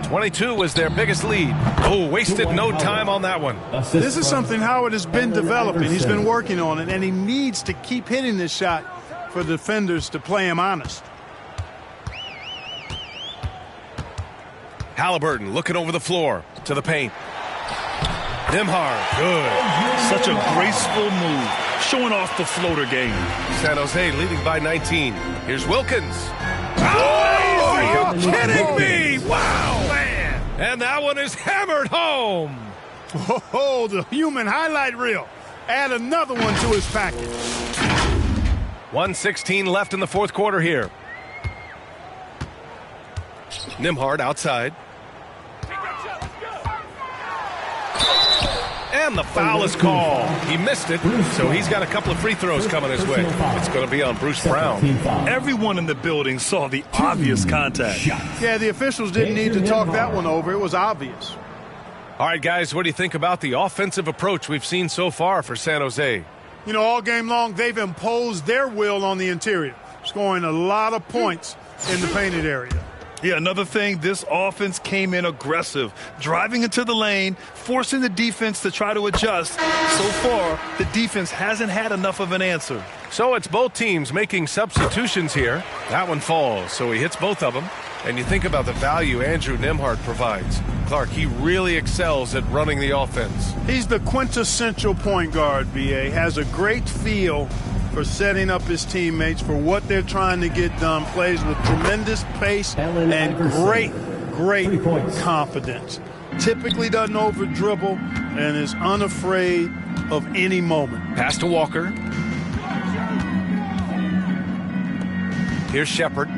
22 was their biggest lead. Oh, wasted no time on that one. This is something Howard has been developing. He's been working on it, and he needs to keep hitting this shot for defenders to play him honest. Halliburton looking over the floor to the paint. Nimhart, good. Such a graceful move, showing off the floater game. San Jose leading by 19. Here's Wilkins. Oh, are you kidding me? Wow, man. And that one is hammered home. Oh, the human highlight reel. Add another one to his package. 1:16 left in the fourth quarter here. Nimhart outside. And the foul is called. He missed it, so he's got a couple of free throws coming his way. It's going to be on Bruce Brown. Everyone in the building saw the obvious contact. Yeah, the officials didn't need to talk that one over. It was obvious. All right, guys, what do you think about the offensive approach we've seen so far for San Jose? You know, all game long, they've imposed their will on the interior, scoring a lot of points in the painted area. Yeah, another thing, this offense came in aggressive, driving into the lane, forcing the defense to try to adjust. So far, the defense hasn't had enough of an answer. So it's both teams making substitutions here. That one falls, so he hits both of them. And you think about the value Andrew Nimhart provides. Clark, he really excels at running the offense. He's the quintessential point guard, B.A. Has a great feel for setting up his teammates for what they're trying to get done. Plays with tremendous pace and great confidence. Typically doesn't over dribble and is unafraid of any moment. Pass to Walker. Here's Shepard.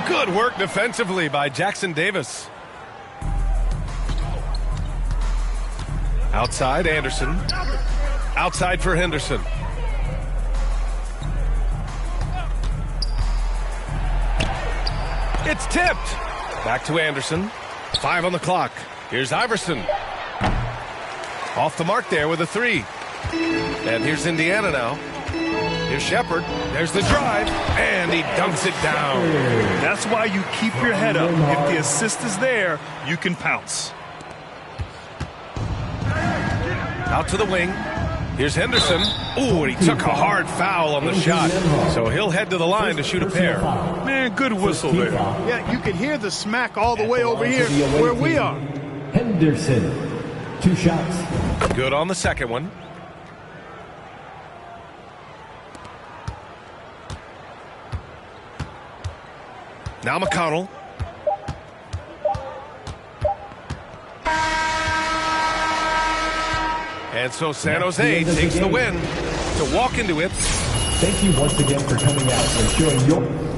Good work defensively by Jackson Davis. Outside Anderson. Outside for Henderson. It's tipped. Back to Anderson. 5 on the clock. Here's Iverson. Off the mark there with a 3. And here's Indiana now. Here's Shepard. There's the drive. And he dunks it down. That's why you keep your head up. If the assist is there, you can pounce. Out to the wing. Here's Henderson. Ooh, and he took a hard foul on the shot. So he'll head to the line to shoot a pair. Man, good whistle there. Yeah, you can hear the smack all the way over here where we are. Henderson, 2 shots. Good on the second one. Now McConnell. And so San Jose takes the win to walk into it. Thank you once again for coming out and showing your...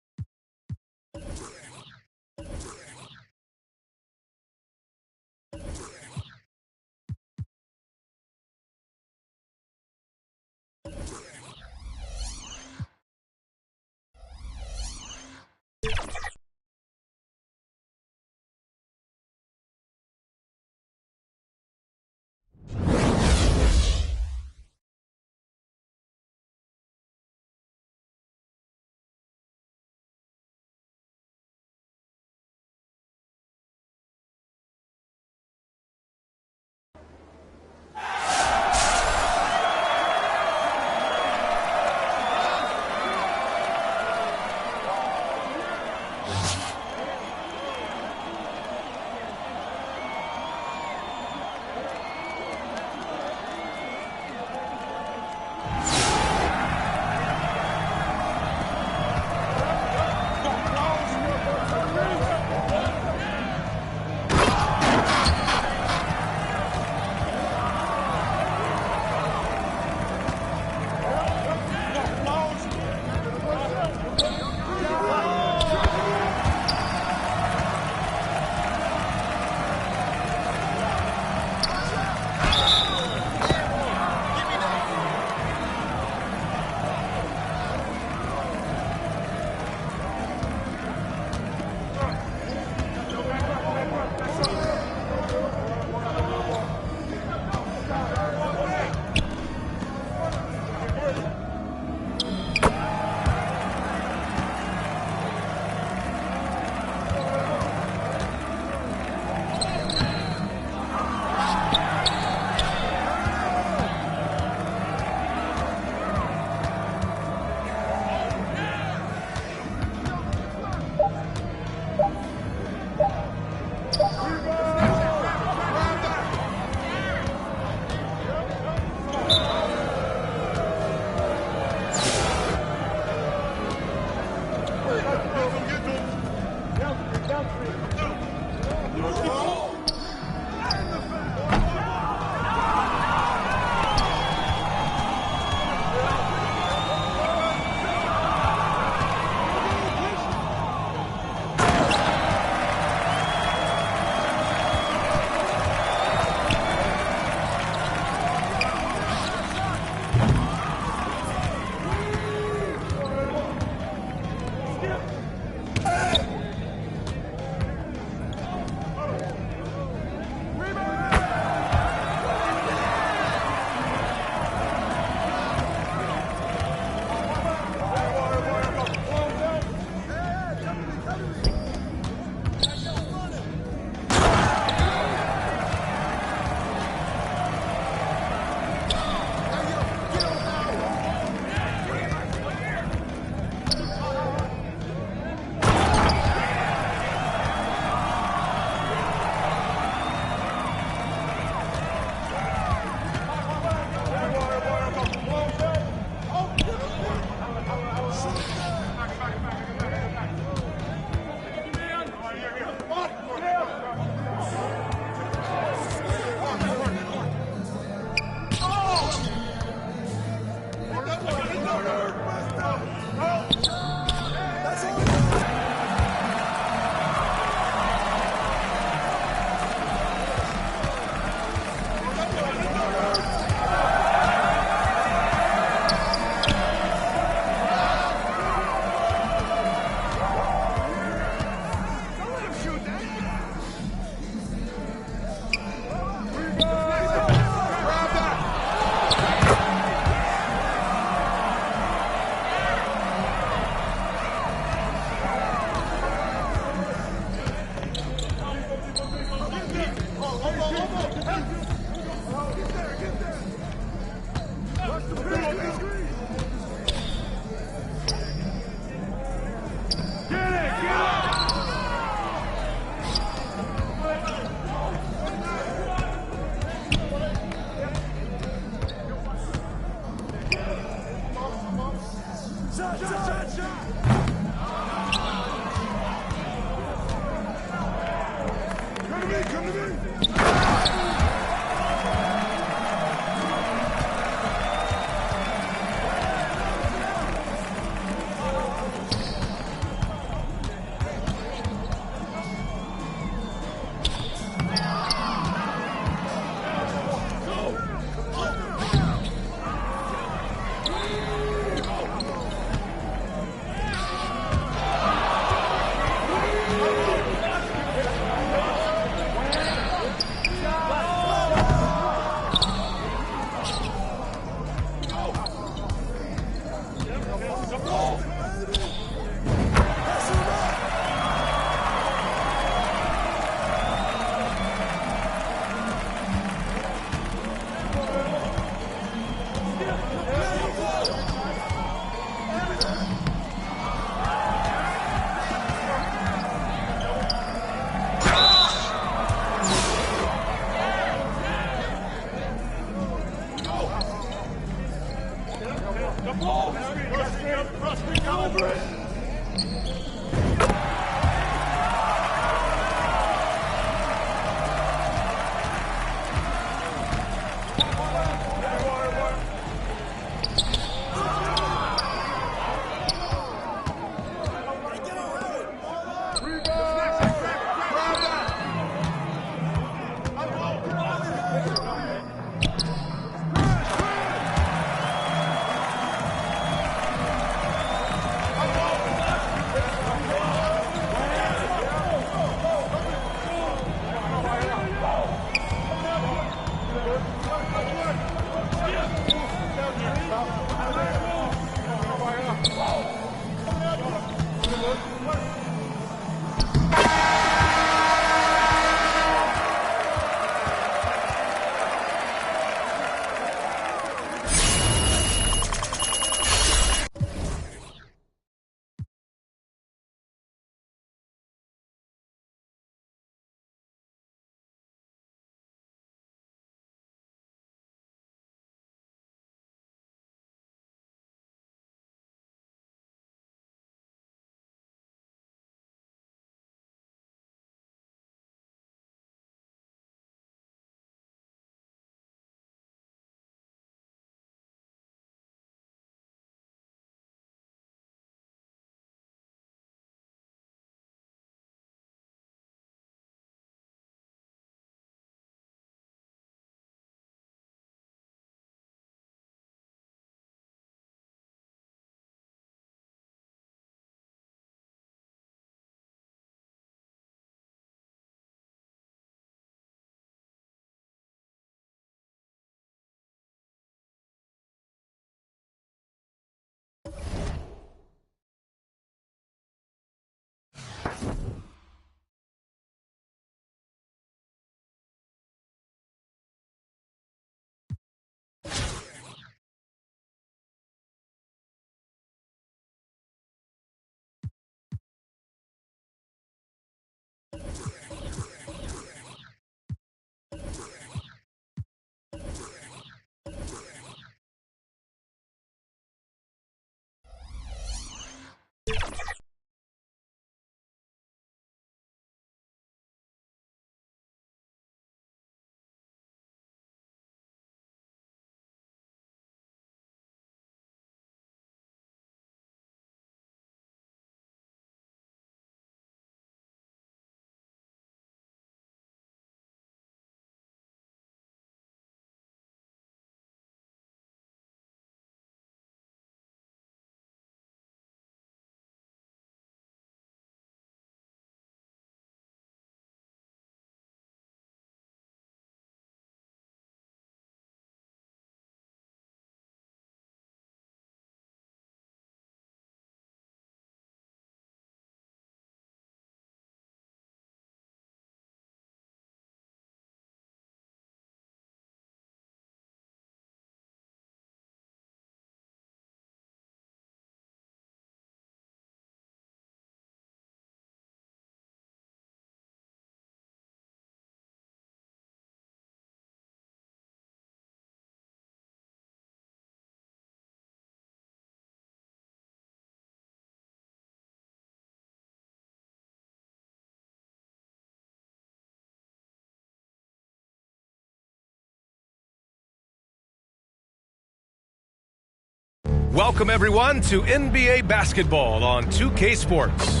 Welcome, everyone, to NBA basketball on 2K Sports.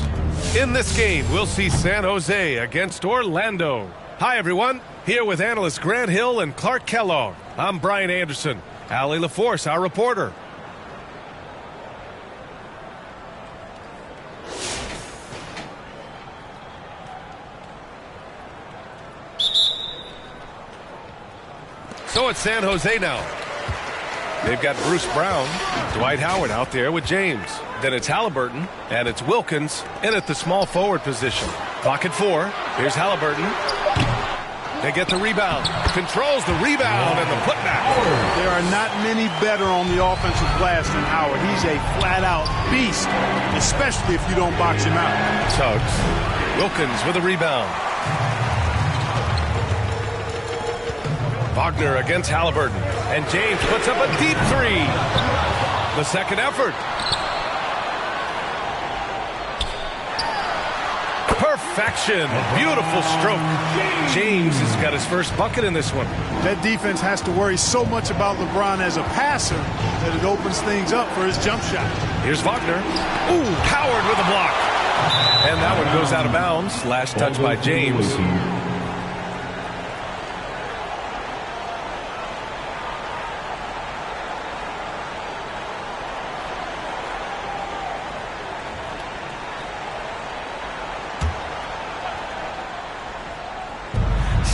In this game, we'll see San Jose against Orlando. Hi, everyone. Here with analysts Grant Hill and Clark Kellogg. I'm Brian Anderson. Allie LaForce, our reporter. So it's San Jose now. They've got Bruce Brown, Dwight Howard out there with James. Then it's Halliburton, and it's Wilkins in at the small forward position. Clock at 4. Here's Halliburton. They get the rebound. Controls the rebound and the putback. There are not many better on the offensive glass than Howard. He's a flat-out beast, especially if you don't box him out. Suggs. Wilkins with a rebound. Wagner against Halliburton. And James puts up a deep 3. The second effort. Perfection. Beautiful stroke. James has got his first bucket in this one. That defense has to worry so much about LeBron as a passer that it opens things up for his jump shot. Here's Wagner. Ooh, Howard with a block. And that one goes out of bounds. Last touch by James.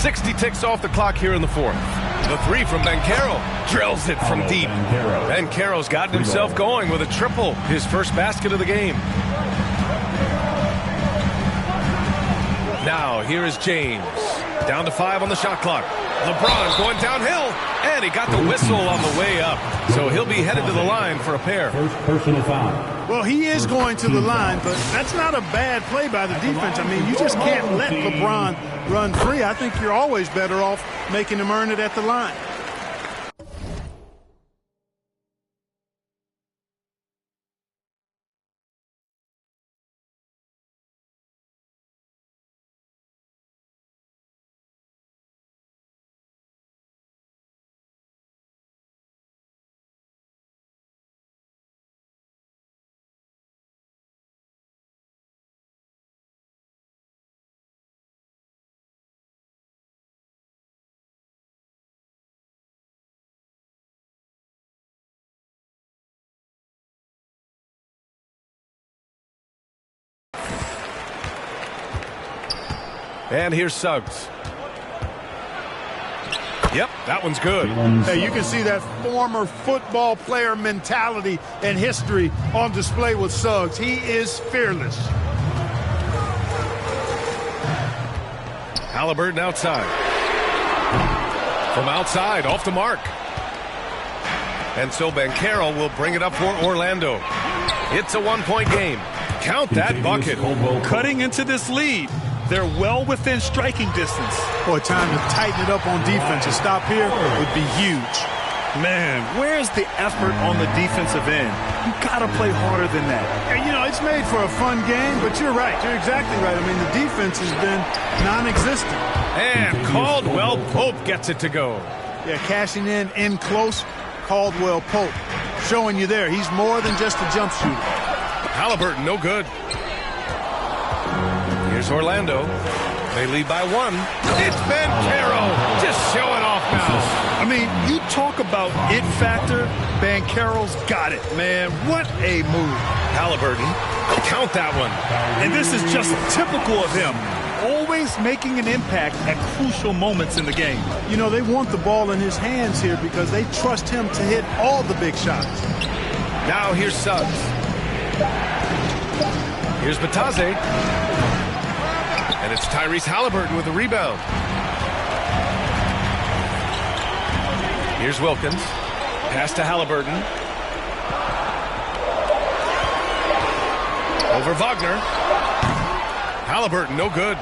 .60 ticks off the clock here in the fourth. The 3 from Banchero. Drills it from deep. Banchero's gotten himself going with a triple. His first basket of the game. Now, here is James. Down to 5 on the shot clock. LeBron going downhill. And he got the whistle on the way up. So he'll be headed to the line for a pair. First personal foul. Well, he is going to the line, but that's not a bad play by the defense. I mean, you just can't let LeBron run free. I think you're always better off making him earn it at the line. And here's Suggs. Yep, that one's good. Hey, you can see that former football player mentality and history on display with Suggs. He is fearless. Halliburton outside. From outside, off the mark. And so Banchero will bring it up for Orlando. It's a one-point game. Count that bucket. Cutting into this lead. They're well within striking distance. Boy, time to tighten it up on defense. A stop here would be huge. Man, where's the effort on the defensive end? You gotta play harder than that. And, you know, it's made for a fun game, but you're right. You're exactly right. I mean, the defense has been non-existent. And Caldwell Pope gets it to go. Yeah, cashing in close. Caldwell Pope showing you there. He's more than just a jump shooter. Halliburton, no good. Here's Orlando. They lead by 1. It's Banchero just showing off now. I mean, you talk about it factor. Banchero's got it, man. What a move. Halliburton, count that one. And this is just typical of him. Always making an impact at crucial moments in the game. You know, they want the ball in his hands here because they trust him to hit all the big shots. Now here's Suggs. Here's Batase. And it's Tyrese Halliburton with the rebound. Here's Wilkins. Pass to Halliburton. Over Wagner. Halliburton, no good.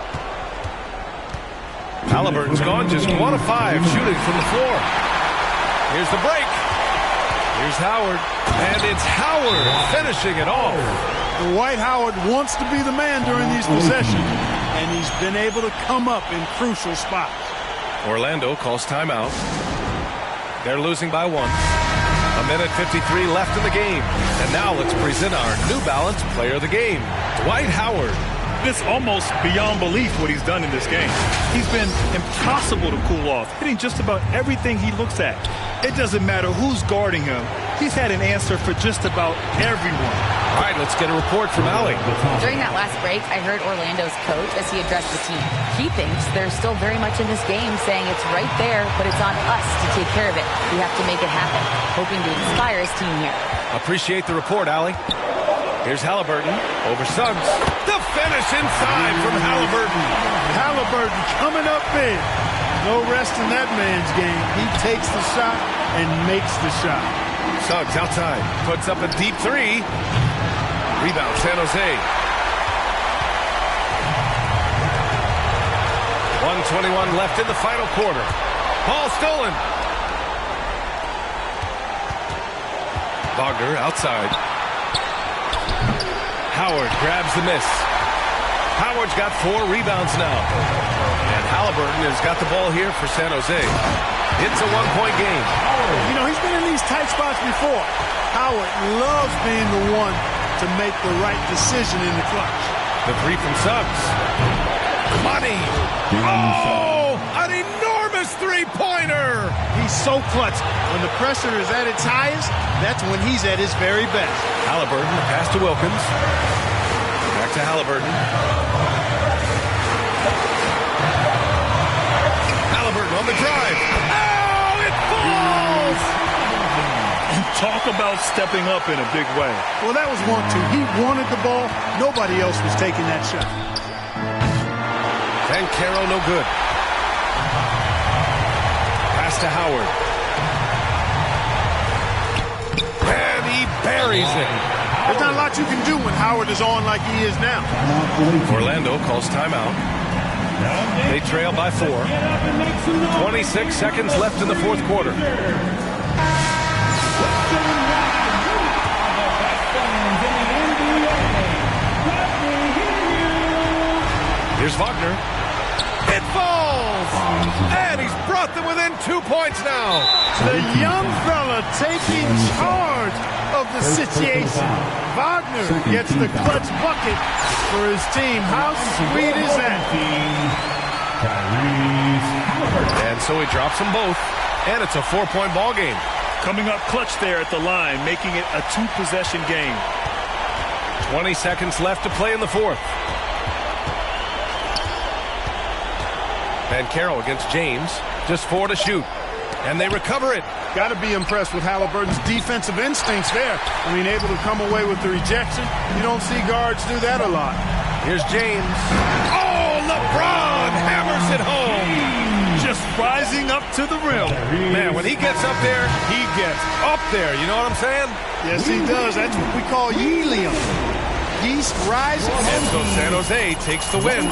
Halliburton's gone just 1 of 5 shooting from the floor. Here's the break. Here's Howard. And it's Howard finishing it off. Dwight Howard wants to be the man during these possessions, and he's been able to come up in crucial spots. Orlando calls timeout. They're losing by 1. A minute 53 left in the game. And now let's present our New Balance Player of the Game, Dwight Howard. It's almost beyond belief what he's done in this game. He's been impossible to cool off, hitting just about everything he looks at. It doesn't matter who's guarding him. He's had an answer for just about everyone. All right, let's get a report from Allie. During that last break, I heard Orlando's coach as he addressed the team. He thinks they're still very much in this game, saying it's right there, but it's on us to take care of it. We have to make it happen, hoping to inspire his team here. Appreciate the report, Allie. Here's Halliburton over Suggs. The finish inside from Halliburton. Halliburton coming up big. No rest in that man's game. He takes the shot and makes the shot. Suggs outside. Puts up a deep three. Rebound, San Jose. 1:21 left in the final quarter. Ball stolen. Wagner outside. Howard grabs the miss. Howard's got 4 rebounds now. And Halliburton has got the ball here for San Jose. It's a one-point game. You know, he's been in these tight spots before. Howard loves being the one to make the right decision in the clutch. The three from Suggs. Money. Oh, an enormous three-pointer. He's so clutch. When the pressure is at its highest, that's when he's at his very best. Halliburton, the pass to Wilkins. Back to Halliburton. Halliburton on the drive. Oh, it falls! And talk about stepping up in a big way. Well, that was 1-2. He wanted the ball. Nobody else was taking that shot. And Caro no good. Pass to Howard. And he buries it. There's not a lot you can do when Howard is on like he is now. Orlando calls timeout. They trail by 4. 26 seconds left in the fourth quarter. Here's Wagner. It falls! And he's brought them within 2 points now. The young fella taking charge of the situation. Wagner gets the clutch bucket for his team. How sweet is that? And so he drops them both. And it's a 4-point ball game. Coming up clutch there at the line, making it a 2-possession game. 20 seconds left to play in the fourth. Caro against James. Just 4 to shoot. And they recover it. Got to be impressed with Halliburton's defensive instincts there. I mean, able to come away with the rejection. You don't see guards do that a lot. Here's James. Oh, LeBron hammers it home. Just rising up to the rim. Man, when he gets up there, he gets up there. You know what I'm saying? Yes, he does. That's what we call helium. Yeast rising. And so San Jose takes the win.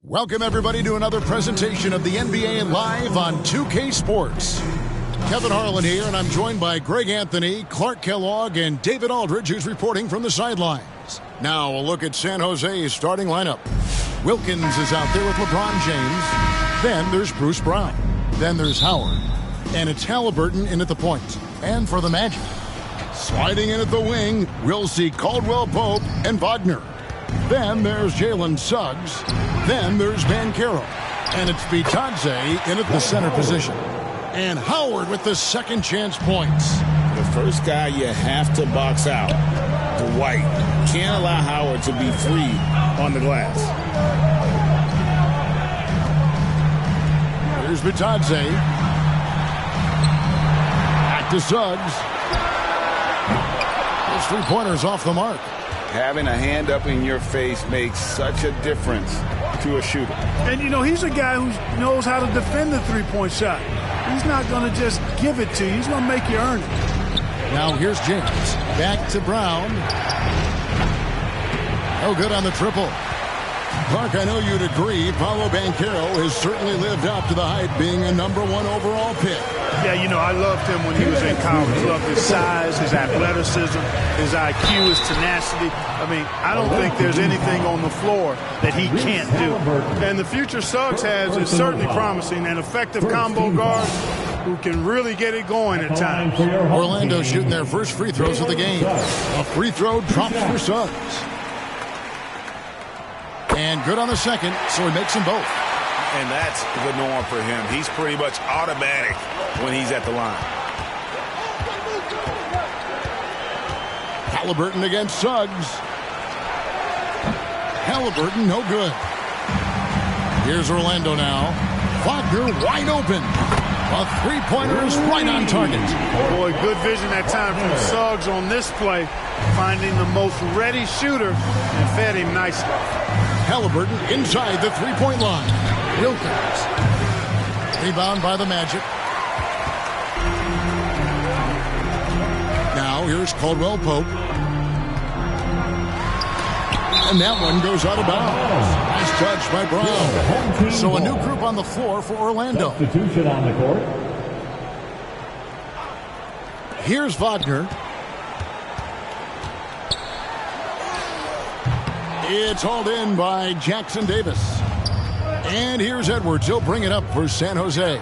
Welcome, everybody, to another presentation of the NBA Live on 2K Sports. Kevin Harlan here, and I'm joined by Greg Anthony, Clark Kellogg, and David Aldridge, who's reporting from the sidelines. Now, a look at San Jose's starting lineup. Wilkins is out there with LeBron James. Then there's Bruce Brown. Then there's Howard. And it's Halliburton in at the point. And for the Magic, sliding in at the wing, we'll see Caldwell Pope and Wagner. Then there's Jalen Suggs. Then there's Banchero. And it's Bitadze in at the center position. And Howard with the second chance points. The first guy you have to box out, Dwight. Can't allow Howard to be free on the glass. Here's Bitadze. Back to Suggs. His three-pointer's off the mark. Having a hand up in your face makes such a difference to a shooter. And, you know, he's a guy who knows how to defend the three-point shot. He's not going to just give it to you. He's going to make you earn it. Now here's James. Back to Brown. No good on the triple. Clark, I know you'd agree, Paolo Banchero has certainly lived up to the hype, being a #1 overall pick. Yeah, you know, I loved him when he was in college. Loved his size, his athleticism, his IQ, his tenacity. I mean, I don't think there's anything on the floor that he can't do. And the future Suggs has is certainly promising. An effective combo guard who can really get it going at times. Orlando shooting their first free throws of the game. A free throw drops for Suggs. And good on the second, so he makes them both. And that's the norm for him. He's pretty much automatic when he's at the line. Halliburton against Suggs. Halliburton, no good. Here's Orlando now. Wagner wide open. A three-pointer is right on target. Boy, good vision that time from Suggs on this play, finding the most ready shooter and fed him nicely. Halliburton inside the three-point line. Wilkins. Rebound by the Magic. Now here's Caldwell Pope. And that one goes out of bounds. Nice touch by Brown. So a new group on the floor for Orlando. Substitution on the court. Here's Wagner. It's hauled in by Jackson Davis. And here's Edwards. He'll bring it up for San Jose.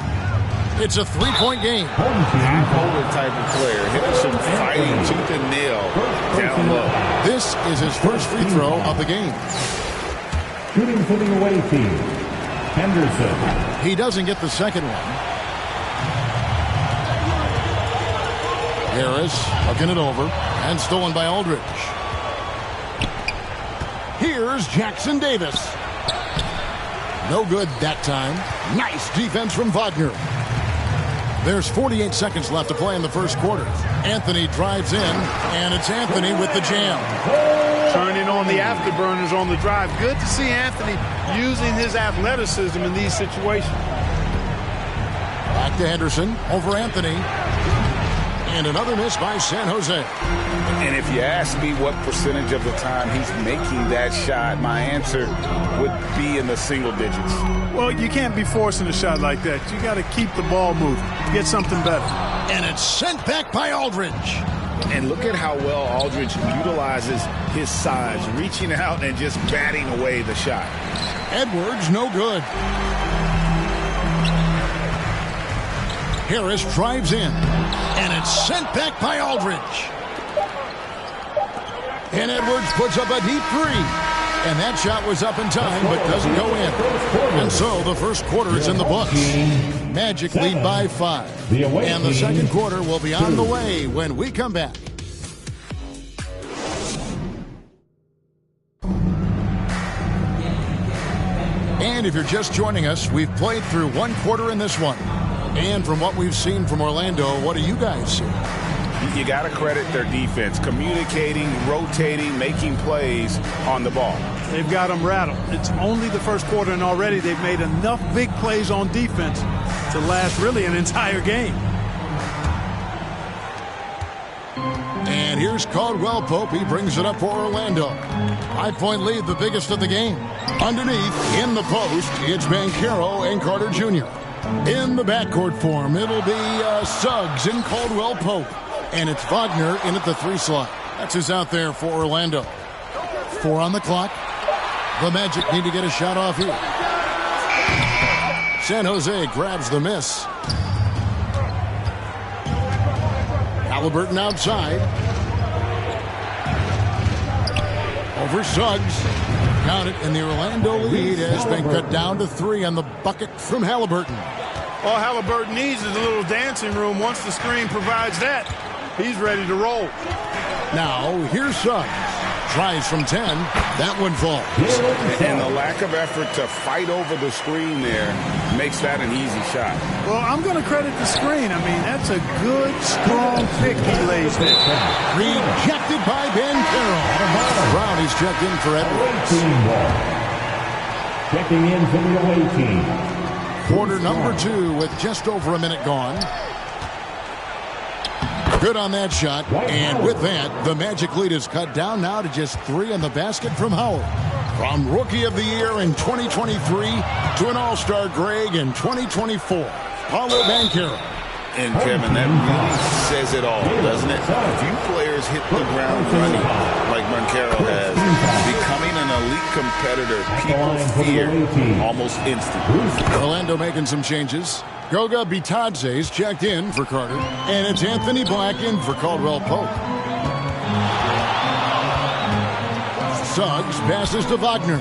It's a three-point game. Older type of player, hitting some fighting tooth and nail down low. This is his first free throw of the game. Shooting for the away team, Henderson. He doesn't get the second one. Harris looking it over and stolen by Aldridge. Here's Jackson Davis. No good that time. Nice defense from Wagner. There's 48 seconds left to play in the first quarter. Anthony drives in, and it's Anthony with the jam. Turning on the afterburners on the drive. Good to see Anthony using his athleticism in these situations. Back to Henderson over Anthony. And another miss by San Jose. And if you ask me what percentage of the time he's making that shot, my answer would be in the single digits. Well, you can't be forcing a shot like that. You got to keep the ball moving. Get something better. And it's sent back by Aldridge. And look at how well Aldridge utilizes his size, reaching out and just batting away the shot. Edwards, no good. Harris drives in, and it's sent back by Aldridge. And Edwards puts up a deep three. And that shot was up in time, but doesn't go in. And so the first quarter is in the books. Magic lead by 5. And the second quarter will be on the way when we come back. And if you're just joining us, we've played through one quarter in this one. And from what we've seen from Orlando, what do you guys see? You got to credit their defense, communicating, rotating, making plays on the ball. They've got them rattled. It's only the first quarter, and already they've made enough big plays on defense to last really an entire game. And And here's Caldwell Pope. He brings it up for Orlando. 5-point lead, the biggest of the game. Underneath, in the post, it's Banchero and Carter Jr. In the backcourt form, it'll be Suggs and Caldwell Pope. And it's Wagner in at the 3 slot. That's who's out there for Orlando. 4 on the clock. The Magic need to get a shot off here. San Jose grabs the miss. Halliburton outside. Over Suggs. Count it, and the Orlando lead has been cut down to 3 on the bucket from Halliburton. All Halliburton needs is a little dancing room. Once the screen provides that, he's ready to roll. Now, here's Suggs. Tries from 10. That one falls. And the lack of effort to fight over the screen there makes that an easy shot. Well, I'm going to credit the screen. I mean, that's a good, strong pick he lays there. Rejected by Banchero. Brown, he's checked in for Edwards. Checking in for the away team. Quarter number 2 with just over a minute gone. Good on that shot, and with that, the Magic lead is cut down now to just 3 on the basket from Howard. From Rookie of the Year in 2023 to an All-Star Greg in 2024, Paulo Banchero. And Kevin, that really says it all, doesn't it? A few players hit the ground running like Banchero has, becoming an elite competitor people fear almost instantly. Orlando making some changes. Goga Bitadze's checked in for Carter, and it's Anthony Black in for Caldwell Pope. Suggs passes to Wagner.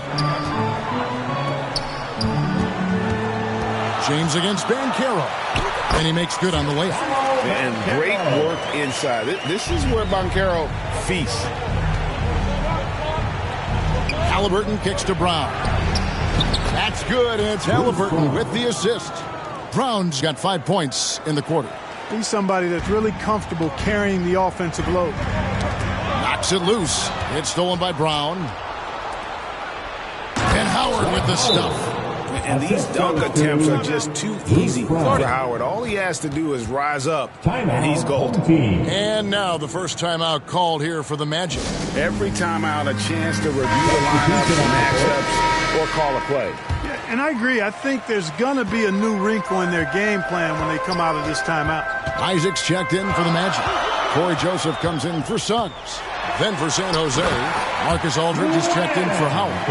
James against Banchero, and he makes good on the layup. And great work inside. This is where Banchero feasts. Halliburton kicks to Brown. That's good, and it's Halliburton with the assist. Brown's got 5 points in the quarter. He's somebody that's really comfortable carrying the offensive load. Knocks it loose. It's stolen by Brown. And Howard with the stuff. And these dunk attempts are just too easy for Howard. All he has to do is rise up, and he's golden. And now the first timeout called here for the Magic. Every timeout, a chance to review the lineups, matchups, or call a play. Yeah, and I agree. I think there's going to be a new wrinkle in their game plan when they come out of this timeout. Isaac's checked in for the Magic. Corey Joseph comes in for Suggs. Then for San Jose, Marcus Aldridge is checked in for Howard.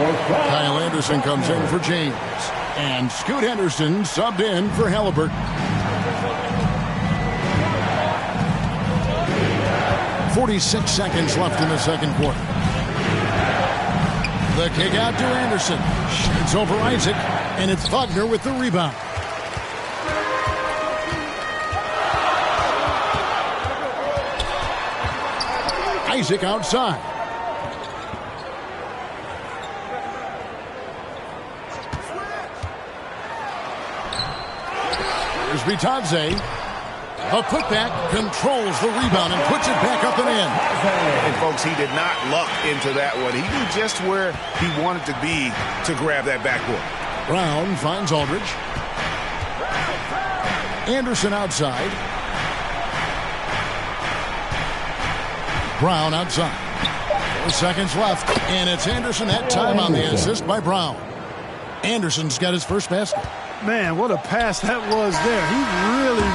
Kyle Anderson comes in for James. And Scoot Henderson subbed in for Halliburton. 46 seconds left in the second quarter. The kick out to Anderson. Shoots over Isaac, and it's Wagner with the rebound. Isaac outside. Here's Bitadze. A putback, controls the rebound and puts it back up and in. And folks, he did not luck into that one. He knew just where he wanted to be to grab that backboard. Brown finds Aldridge. Anderson outside. Brown outside. 4 seconds left, and it's Anderson that time on the assist by Brown. Anderson's got his first basket. Man, what a pass that was there. He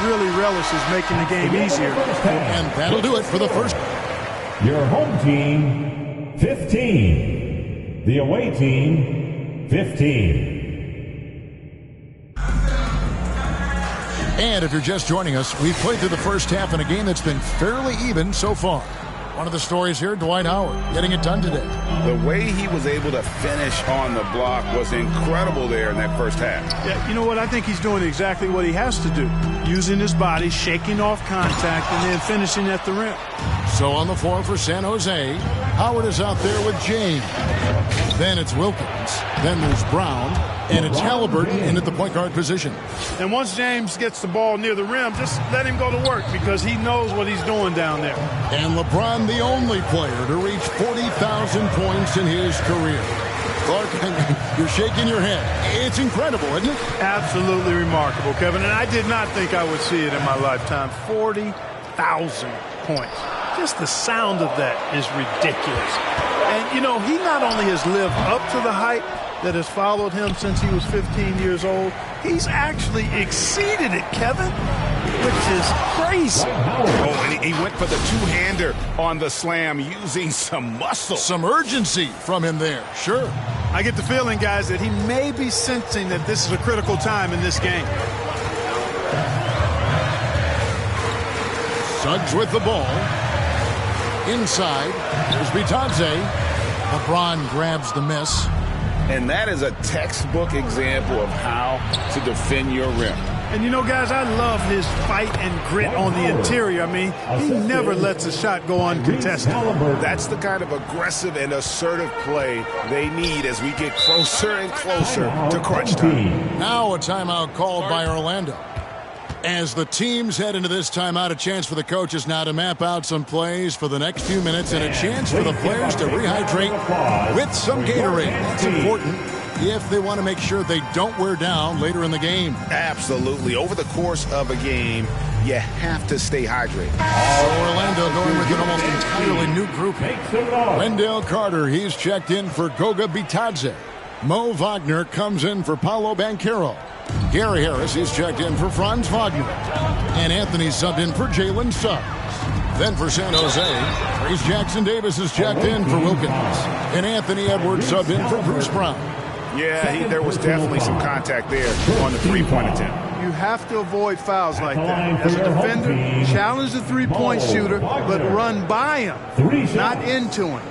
really relishes making the game easier. And that'll do it for the first. Your home team, 15. The away team, 15. And if you're just joining us, we've played through the first half in a game that's been fairly even so far. One of the stories here, Dwight Howard getting it done today. The way he was able to finish on the block was incredible there in that first half. Yeah, you know what? I think he's doing exactly what he has to do. Using his body, shaking off contact, and then finishing at the rim. So on the floor for San Jose, Howard is out there with James. Then it's Wilkins. Then there's Brown. And it's Halliburton in at the point guard position. And once James gets the ball near the rim, just let him go to work because he knows what he's doing down there. And LeBron, the only player to reach 40,000 points in his career. Clark, you're shaking your head. It's incredible, isn't it? Absolutely remarkable, Kevin. And I did not think I would see it in my lifetime. 40,000 points. Just the sound of that is ridiculous. And, you know, he not only has lived up to the hype that has followed him since he was 15 years old, he's actually exceeded it, Kevin, which is crazy. Oh, and he went for the two-hander on the slam using some muscle. Some urgency from him there, sure. I get the feeling, guys, that he may be sensing that this is a critical time in this game. Suggs with the ball. Inside, there's Bitadze. LeBron grabs the miss. And that is a textbook example of how to defend your rim. And, you know, guys, I love his fight and grit on the interior. I mean, he never lets a shot go uncontested. That's the kind of aggressive and assertive play they need as we get closer and closer to crunch time. Now a timeout called by Orlando. As the teams head into this timeout, a chance for the coaches now to map out some plays for the next few minutes and a chance for the players to rehydrate with some Gatorade. That's important if they want to make sure they don't wear down later in the game. Absolutely. Over the course of a game, you have to stay hydrated. So Orlando going with an almost entirely new grouping. Wendell Carter, he's checked in for Goga Bitadze. Mo Wagner comes in for Paolo Banchero. Gary Harris is checked in for Franz Wagner. And Anthony subbed in for Jalen Suggs. Then for San Jose, Trace Jackson Davis is checked in for Wilkins. And Anthony Edwards subbed in for Bruce Brown. Yeah, there was definitely some contact there on the three-point attempt. You have to avoid fouls like that. As a defender, challenge the three-point shooter, but run by him, not into him.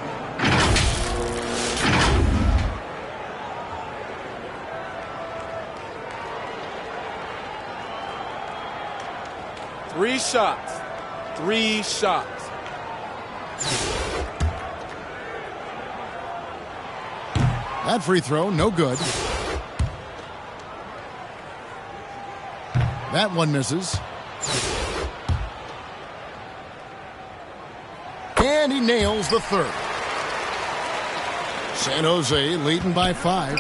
Three shots. That free throw, no good. That one misses. And he nails the third. San Jose leading by 5.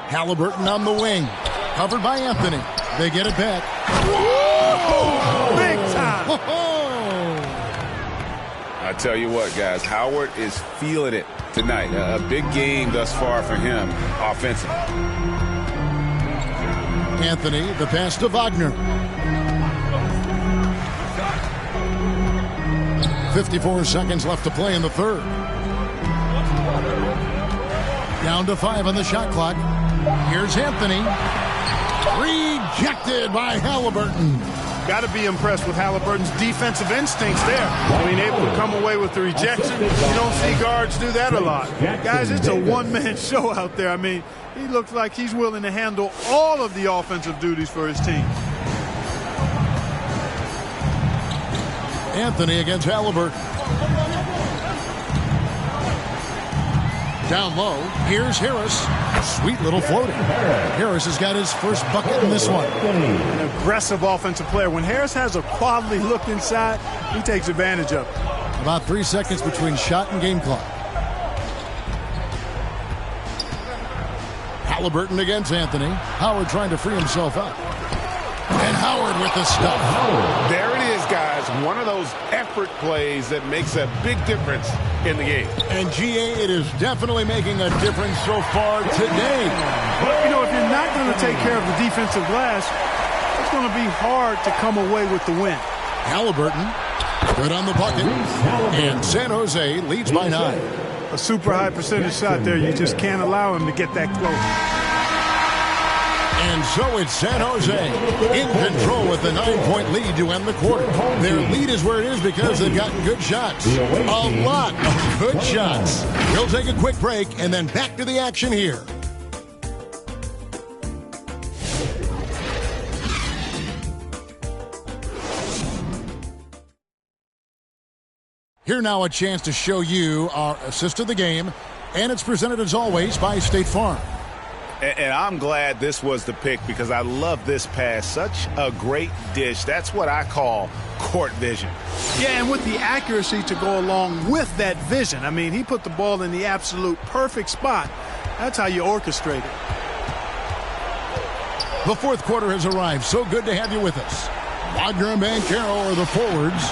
Halliburton on the wing. Covered by Anthony. They get it back. Whoa! Big time! I tell you what, guys, Howard is feeling it tonight. A big game thus far for him offensively. Anthony, the pass to Wagner. 54 seconds left to play in the third. Down to 5 on the shot clock. Here's Anthony. Rejected by Halliburton. Got to be impressed with Halliburton's defensive instincts there. Being able to come away with the rejection. You don't see guards do that a lot. Guys, it's a one-man show out there. I mean, he looks like he's willing to handle all of the offensive duties for his team. Anthony against Halliburton. Down low, here's Harris. Sweet little floating. Harris has got his first bucket in this one. An aggressive offensive player. When Harris has a quality look inside, he takes advantage of it. About 3 seconds between shot and game clock. Halliburton against Anthony. Howard trying to free himself up. And Howard with the stuff. There it is, guys. One of those effort plays that makes a big difference in the game. And GA, it is definitely making a difference so far today. But, you know, if you're not going to take care of the defensive glass, it's going to be hard to come away with the win. Halliburton, good on the bucket. And San Jose leads by 9. A super high percentage shot there. You just can't allow him to get that close. And so it's San Jose in control with the 9-point lead to end the quarter. Their lead is where it is because they've gotten good shots. A lot of good shots. We'll take a quick break and then back to the action here. Here now a chance to show you our assist of the game, and it's presented as always by State Farm. And I'm glad this was the pick because I love this pass. Such a great dish. That's what I call court vision. Yeah, and with the accuracy to go along with that vision. I mean, he put the ball in the absolute perfect spot. That's how you orchestrate it. The fourth quarter has arrived. So good to have you with us. Wagner and Banchero are the forwards.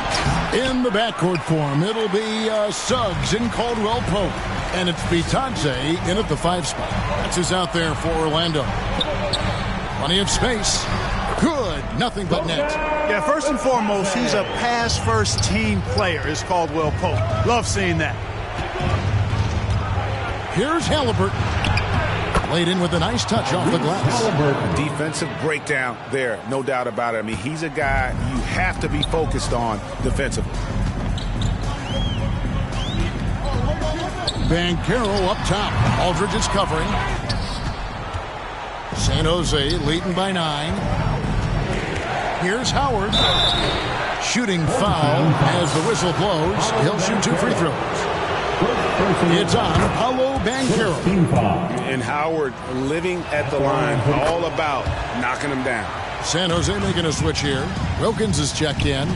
In the backcourt form, it'll be Suggs and Caldwell Pope. And it's Bitadze in at the 5 spot. That's who's out there for Orlando. Plenty of space. Good. Nothing but net. Yeah, first and foremost, he's a pass-first team player, is Caldwell Pope. Love seeing that. Here's Halliburton. Laid in with a nice touch off the glass. Defensive breakdown there, no doubt about it. I mean, he's a guy you have to be focused on defensively. Banchero up top. Aldridge is covering. San Jose leading by 9. Here's Howard. Shooting foul as the whistle blows. He'll shoot 2 free throws. It's on Paolo Banchero. And Howard living at the line, all about knocking him down. San Jose making a switch here. Wilkins is checked in.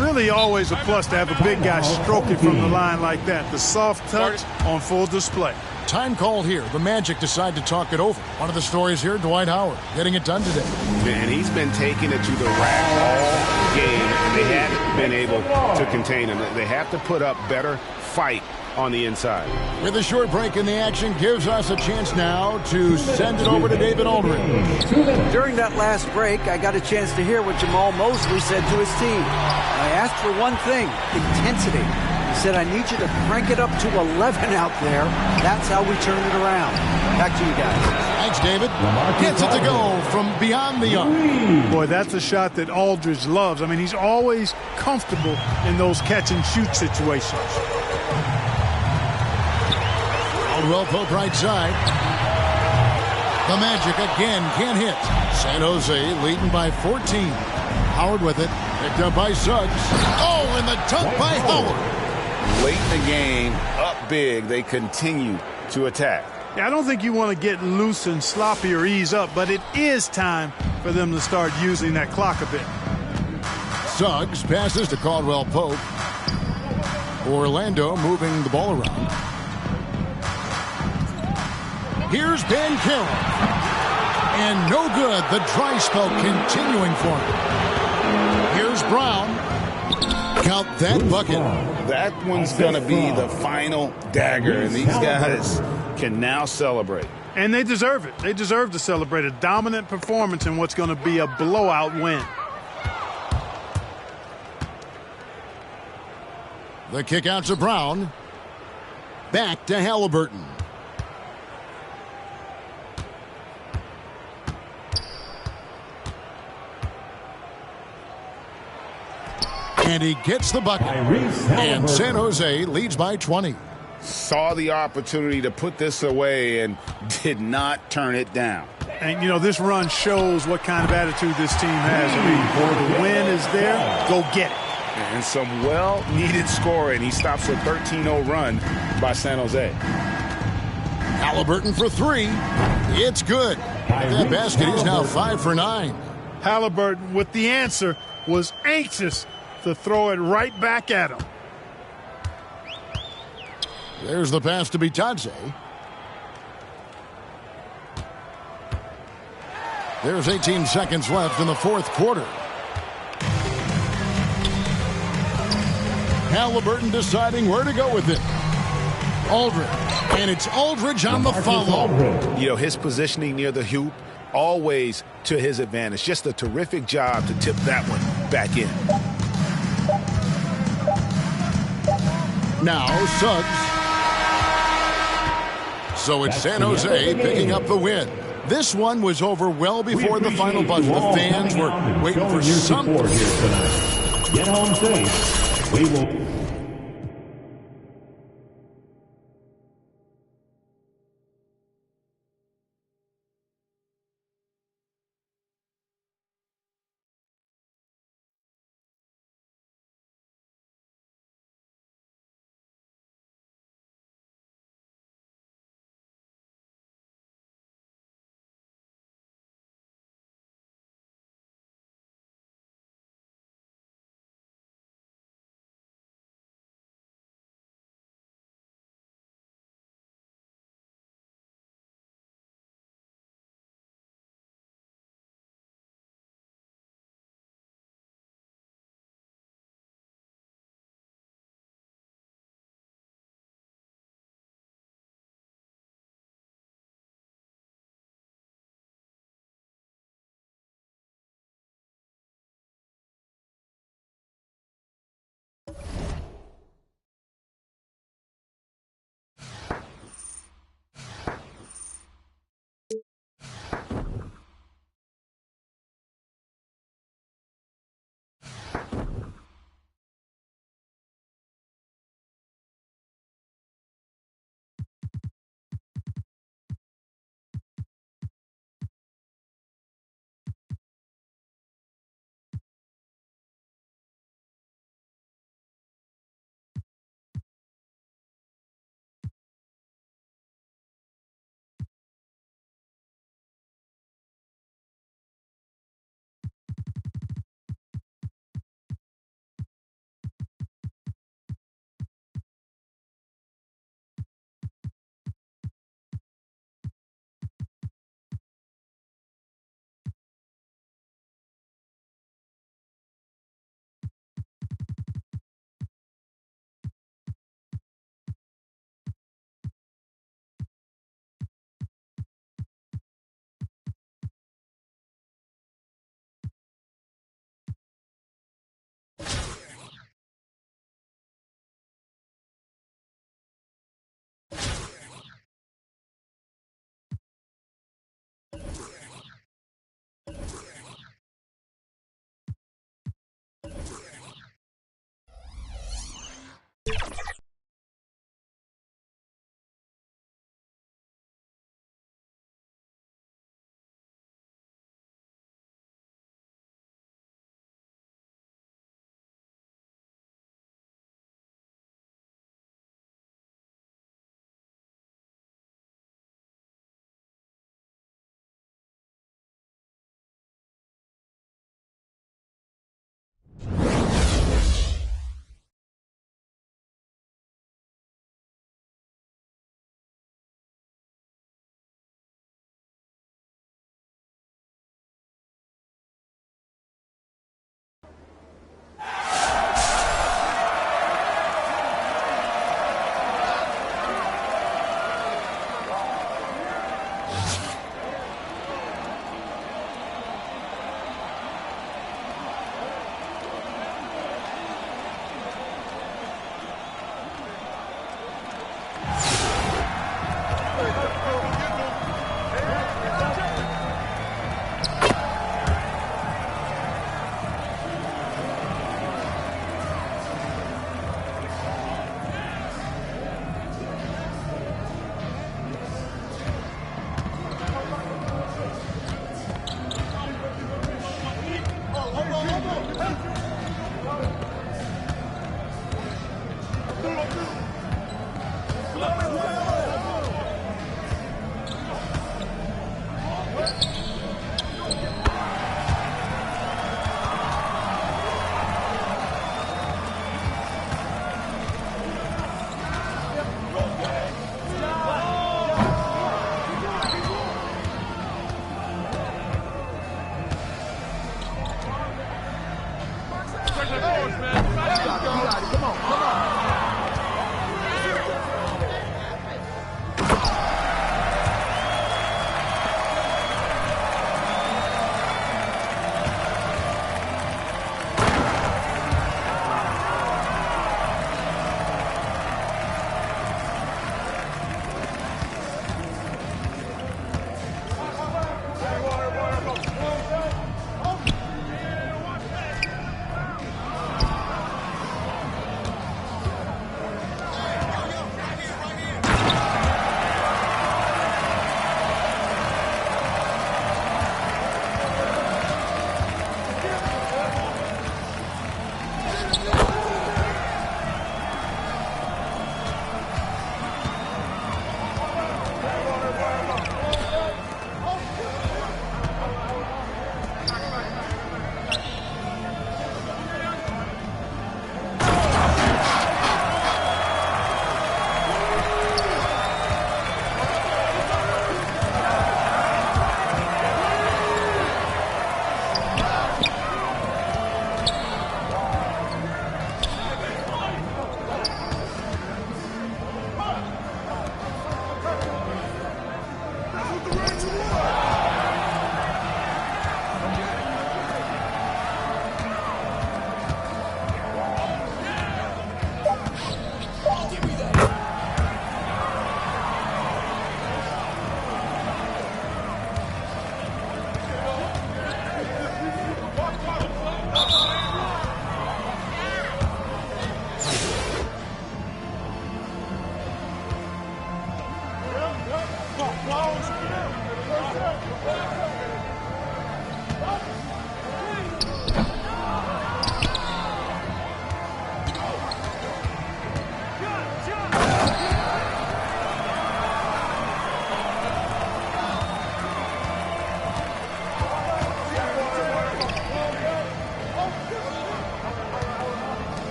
Really always a plus to have a big guy stroke it from the line like that. The soft touch on full display. Time called here. The Magic decide to talk it over. One of the stories here, Dwight Howard getting it done today. Man, he's been taking it to the rack all game, and they haven't been able to contain him. They have to put up better fight on the inside. With a short break in the action, gives us a chance now to send it over to David Aldridge. During that last break, I got a chance to hear what Jamal Mosley said to his team. I asked for one thing, intensity. He said, I need you to crank it up to 11 out there. That's how we turn it around. Back to you guys. Thanks, David. Gets it to go from beyond the arc. Boy, that's a shot that Aldridge loves. I mean, he's always comfortable in those catch-and-shoot situations. Caldwell Pope right side. The Magic again can't hit. San Jose leading by 14. Howard with it. Picked up by Suggs. Oh, and the dunk by Howard. Late in the game, up big, they continue to attack. Yeah, I don't think you want to get loose and sloppy or ease up, but it is time for them to start using that clock a bit. Suggs passes to Caldwell Pope. Orlando moving the ball around. Here's Banchero. And no good. The dry spell continuing for him. Here's Brown. Count that bucket. That one's going to be the final dagger, and these guys can now celebrate. And they deserve it. They deserve to celebrate a dominant performance in what's going to be a blowout win. The kick out to Brown. Back to Halliburton. And he gets the bucket. And San Jose leads by 20. Saw the opportunity to put this away and did not turn it down. And, you know, this run shows what kind of attitude this team has. I mean, the win is there, go get it. And some well-needed scoring. He stops a 13-0 run by San Jose. Halliburton for 3. It's good. That basket, he's now 5 for 9. Halliburton, with the answer, was anxious to throw it right back at him. There's the pass to Bitadze. There's 18 seconds left in the fourth quarter. Halliburton deciding where to go with it. Aldridge. And it's Aldridge on the follow. You know, his positioning near the hoop, always to his advantage. Just a terrific job to tip that one back in. Now Suggs. So it's San Jose picking up the win. This one was over well before the final buzzer. The fans were waiting for something. Get home safe. We will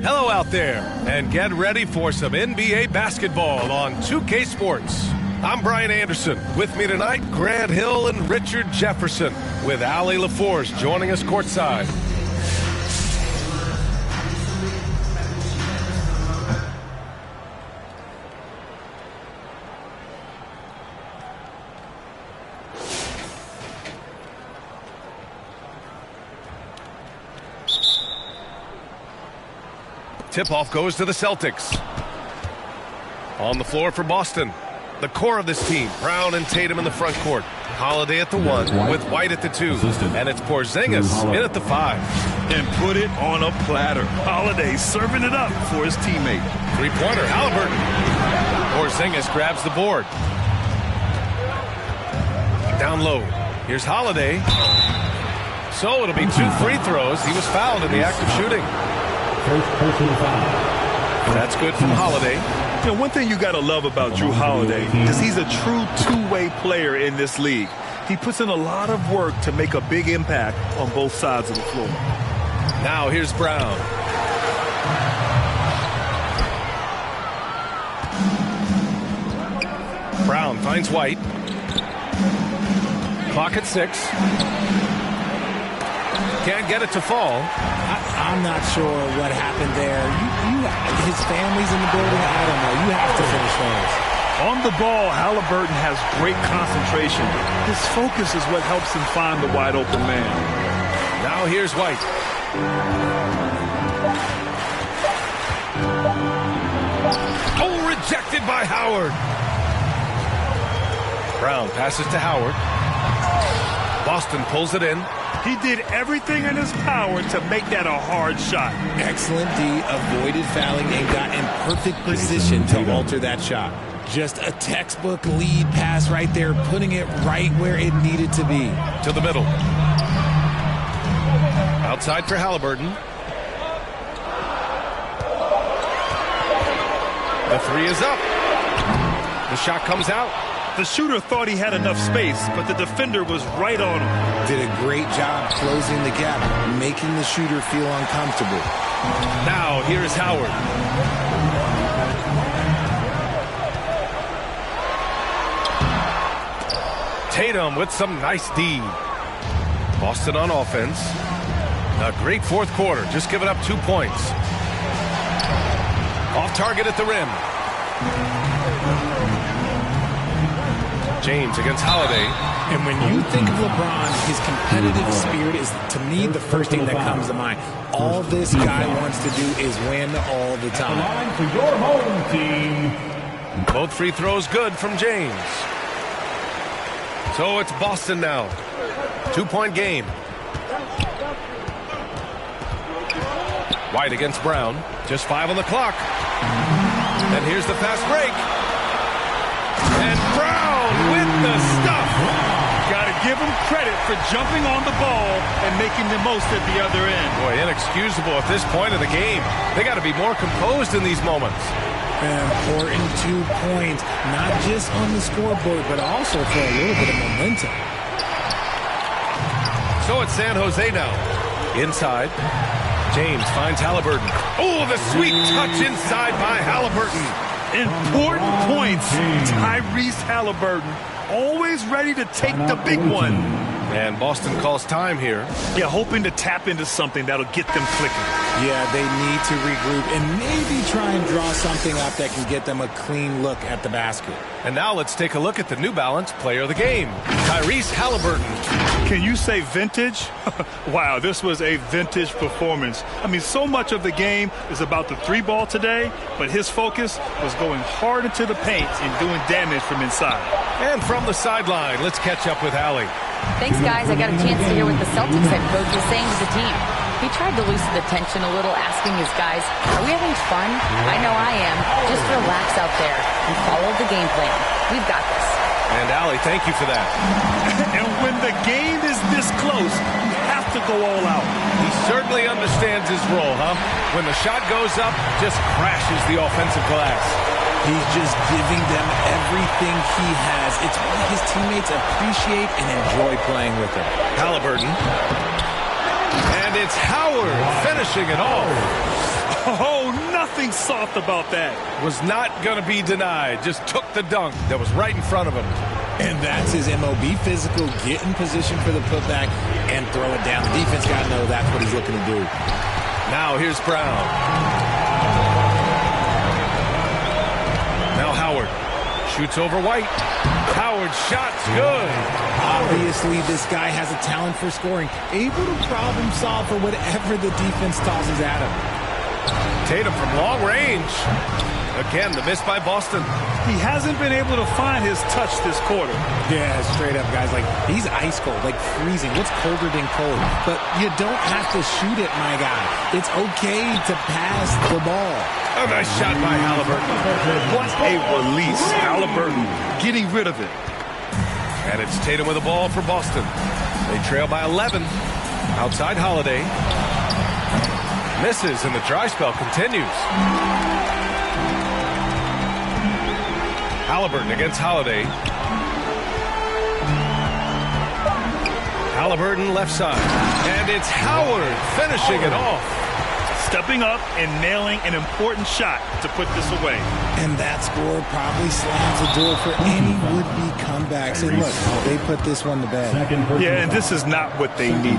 Hello out there, and get ready for some NBA basketball on 2K Sports. I'm Brian Anderson. With me tonight, Grant Hill and Richard Jefferson, with Allie LaForce joining us courtside. Tip-off goes to the Celtics. On the floor for Boston. The core of this team, Brown and Tatum in the front court. Holiday at the 1 with White at the 2. And it's Porzingis in at the 5. And put it on a platter. Holiday serving it up for his teammate. Three-pointer, Halliburton. Porzingis grabs the board. Down low. Here's Holiday. So it'll be 2 free throws. He was fouled in the act of shooting. First person foul. That's good from Holiday. You know, one thing you got to love about Drew Holiday is he's a true two-way player in this league. He puts in a lot of work to make a big impact on both sides of the floor. Now here's Brown. Brown finds White. Clock at 6. Can't get it to fall. I'm not sure what happened there. His family's in the building. I don't know. You have to finish those. On the ball, Halliburton has great concentration. His focus is what helps him find the wide open man. Now here's White. Oh, rejected by Howard. Brown passes to Howard. Boston pulls it in. He did everything in his power to make that a hard shot. Excellent D, avoided fouling and got in perfect position to alter that shot. Just a textbook lead pass right there, putting it right where it needed to be. To the middle. Outside for Halliburton. The 3 is up. The shot comes out. The shooter thought he had enough space, but the defender was right on him. Did a great job closing the gap, making the shooter feel uncomfortable. Now here's Howard. Tatum with some nice D. Boston on offense. A great fourth quarter, just giving up 2 points. Off target at the rim. James against Holiday. And when you think of LeBron, his competitive spirit is, to me, the first thing that comes to mind. All this guy wants to do is win all the time. Line for your home team. Both free throws good from James. So it's Boston now. 2-point game. White against Brown. Just 5 on the clock. And here's the fast break. And Brown with the stuff. Got to give him credit for jumping on the ball and making the most at the other end. Boy, inexcusable at this point of the game. They got to be more composed in these moments. An important 2 points, not just on the scoreboard, but also for a little bit of momentum. So it's San Jose now. Inside. James finds Halliburton. Oh, the sweet touch inside by Halliburton. Important points. Tyrese Halliburton, always ready to take the big one. And Boston calls time here. Yeah, hoping to tap into something that'll get them clicking. Yeah, they need to regroup and maybe try and draw something up that can get them a clean look at the basket. And now let's take a look at the New Balance player of the game, Tyrese Halliburton. Can you say vintage? Wow, this was a vintage performance. I mean, so much of the game is about the 3-ball today, but his focus was going hard into the paint and doing damage from inside. And from the sideline, let's catch up with Allie. Thanks, guys. I got a chance to hear what the Celtics head coach was saying to the team. He tried to loosen the tension a little, asking his guys, are we having fun? I know I am. Just relax out there and follow the game plan. We've got this. And Allie, thank you for that. And when the game is this close, you have to go all out. He certainly understands his role, huh? When the shot goes up, just crashes the offensive glass. He's just giving them everything he has. It's what his teammates appreciate and enjoy playing with him. Halliburton. And it's Howard finishing it off. Oh, nothing soft about that. Was not going to be denied. Just took the dunk that was right in front of him. And that's his MO. Be physical, get in position for the putback, and throw it down. The defense got to know that's what he's looking to do. Now here's Brown. Now Howard shoots over White. Howard's shot's good. Obviously, this guy has a talent for scoring. Able to problem solve for whatever the defense tosses at him. Tatum from long range. Again, the miss by Boston. He hasn't been able to find his touch this quarter. Yeah, straight up, guys. Like, he's ice cold, like freezing. What's colder than cold? But you don't have to shoot it, my guy. It's okay to pass the ball. A nice shot by Halliburton. What a release. Halliburton getting rid of it. And it's Tatum with the ball for Boston. They trail by 11. Outside Holiday. Misses, and the dry spell continues. Halliburton against Holiday. Halliburton left side. And it's Howard finishing it off. Stepping up and nailing an important shot to put this away. And that score probably slams the door for any would-be comebacks. And look, they put this one to bed. Yeah, and this is not what they need.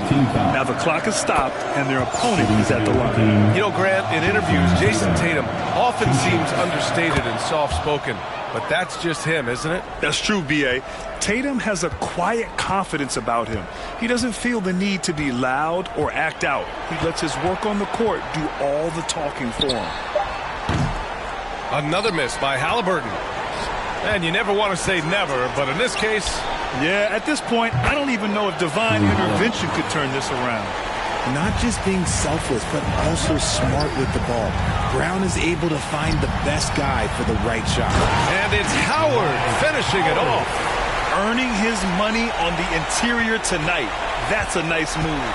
Now the clock has stopped, and their opponent is at the line. You know, Grant, in interviews, Jason Tatum often seems understated and soft-spoken. But that's just him, isn't it? That's true, B.A. Tatum has a quiet confidence about him. He doesn't feel the need to be loud or act out. He lets his work on the court do all the talking for him. Another miss by Halliburton. And you never want to say never, but in this case... Yeah, at this point, I don't even know if divine intervention could turn this around. Not just being selfless, but also smart with the ball. Brown is able to find the best guy for the right shot. And it's Howard finishing it off. Earning his money on the interior tonight. That's a nice move.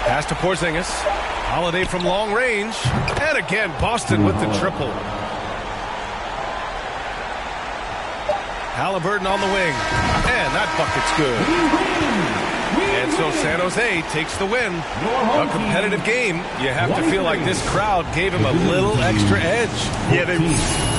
Pass to Porzingis. Holiday from long range. And again, Boston with the triple. Halliburton on the wing. And that bucket's good. And so San Jose takes the win. A competitive game. You have to feel like this crowd gave him a little extra edge. Yeah, they...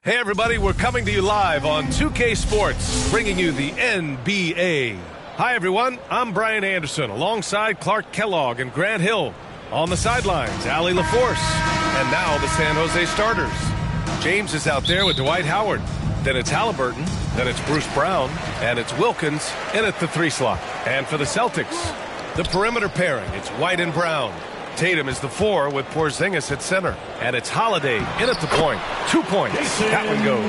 Hey everybody, we're coming to you live on 2K Sports, bringing you the NBA. Hi everyone, I'm Brian Anderson alongside Clark Kellogg and Grant Hill. On the sidelines, Allie LaForce. And now the San Jose starters. James is out there with Dwight Howard. Then it's Halliburton. Then it's Bruce Brown. And it's Wilkins in at the 3 slot. And for the Celtics, the perimeter pairing, it's White and Brown. Tatum is the 4 with Porzingis at center. And it's Holiday in at the point. 2 points. That one goes.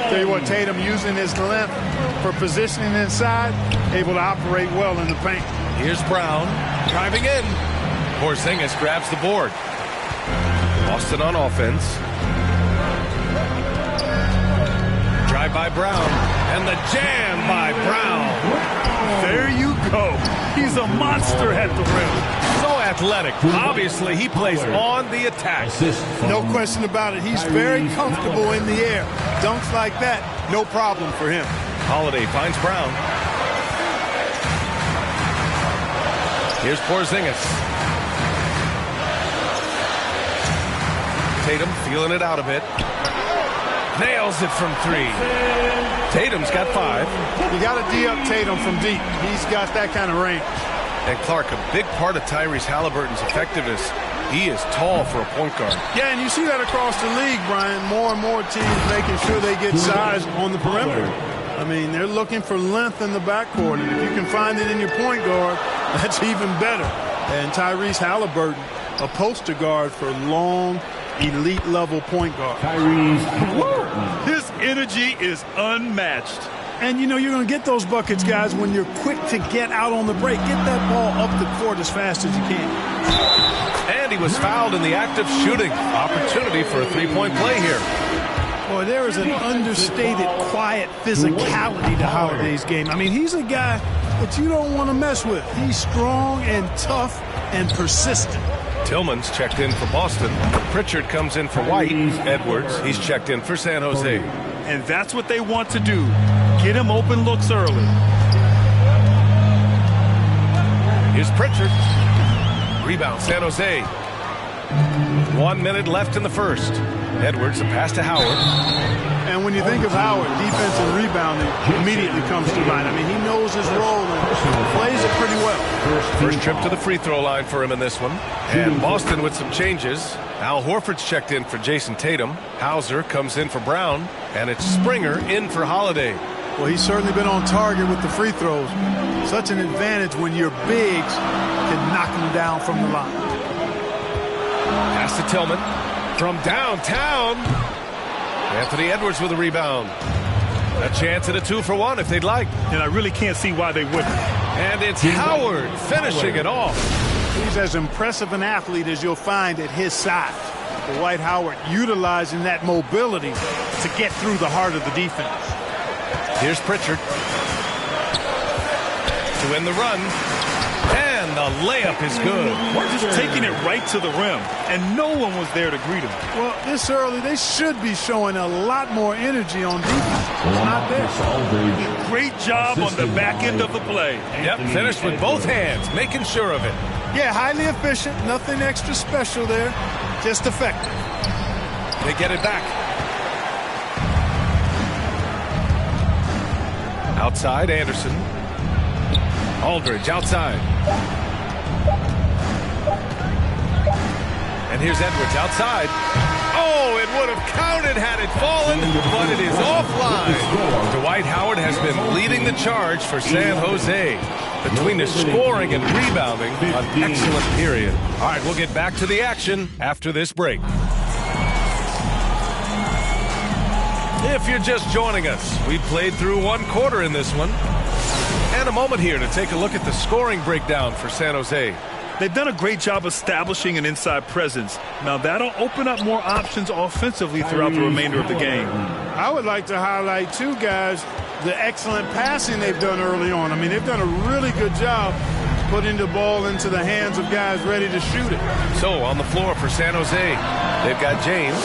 Tell you what, Tatum using his length for positioning inside, able to operate well in the paint. Here's Brown driving in. Porzingis grabs the board. Boston on offense. Drive by Brown. And the jam by Brown. There you go. He's a monster at the rim. So athletic. Obviously, he plays on the attack. No question about it. He's very comfortable in the air. Dunks like that, no problem for him. Holiday finds Brown. Here's Porzingis. Tatum feeling it out a bit. Nails it from 3. Tatum's got 5. You got to D up Tatum from deep. He's got that kind of range. And Clark, a big part of Tyrese Halliburton's effectiveness, he is tall for a point guard. Yeah, and you see that across the league, Brian. More and more teams making sure they get size on the perimeter. I mean, they're looking for length in the backcourt, and if you can find it in your point guard, that's even better. And Tyrese Halliburton, a poster guard for long, elite-level point guard. His energy is unmatched. And, you know, you're going to get those buckets, guys, when you're quick to get out on the break. Get that ball up the court as fast as you can. And he was fouled in the act of shooting. Opportunity for a 3-point play here. Boy, there is an understated, quiet physicality to Holiday's game. I mean, he's a guy that you don't want to mess with. He's strong and tough and persistent. Tillman's checked in for Boston. Pritchard comes in for White. Edwards, he's checked in for San Jose. And that's what they want to do. Get him open looks early. Here's Pritchard. Rebound, San Jose. 1 minute left in the first. Edwards, a pass to Howard. And when you think of Howard, defense and rebounding immediately comes to mind. I mean, he knows his role and plays it pretty well. First trip to the free throw line for him in this one. And Boston with some changes. Al Horford's checked in for Jason Tatum. Hauser comes in for Brown. And it's Springer in for Holiday. Well, he's certainly been on target with the free throws. Such an advantage when your bigs can knock them down from the line. Pass to Tillman. From downtown, Anthony Edwards with a rebound. A chance at a 2-for-1 if they'd like. And I really can't see why they wouldn't. And it's Howard finishing it off. He's as impressive an athlete as you'll find at his size. Dwight Howard utilizing that mobility to get through the heart of the defense. Here's Pritchard to win the run. And the layup is good. Just taking it right to the rim, and no one was there to greet him. Well, this early, they should be showing a lot more energy on defense. It's not there. Great job on the back end of the play. Yep, finished with both hands, making sure of it. Yeah, highly efficient, nothing extra special there, just effective. They get it back. Outside, Anderson. Aldridge outside. And here's Edwards outside. Oh, it would have counted had it fallen, but it is offline. Dwight Howard has been leading the charge for San Jose. Between the scoring and rebounding, an excellent period. All right, we'll get back to the action after this break. If you're just joining us, we played through 1 quarter in this one. And a moment here to take a look at the scoring breakdown for San Jose. They've done a great job establishing an inside presence. Now that'll open up more options offensively throughout the remainder of the game. I would like to highlight, too, guys, the excellent passing they've done early on. I mean, they've done a really good job putting the ball into the hands of guys ready to shoot it. So on the floor for San Jose, they've got James.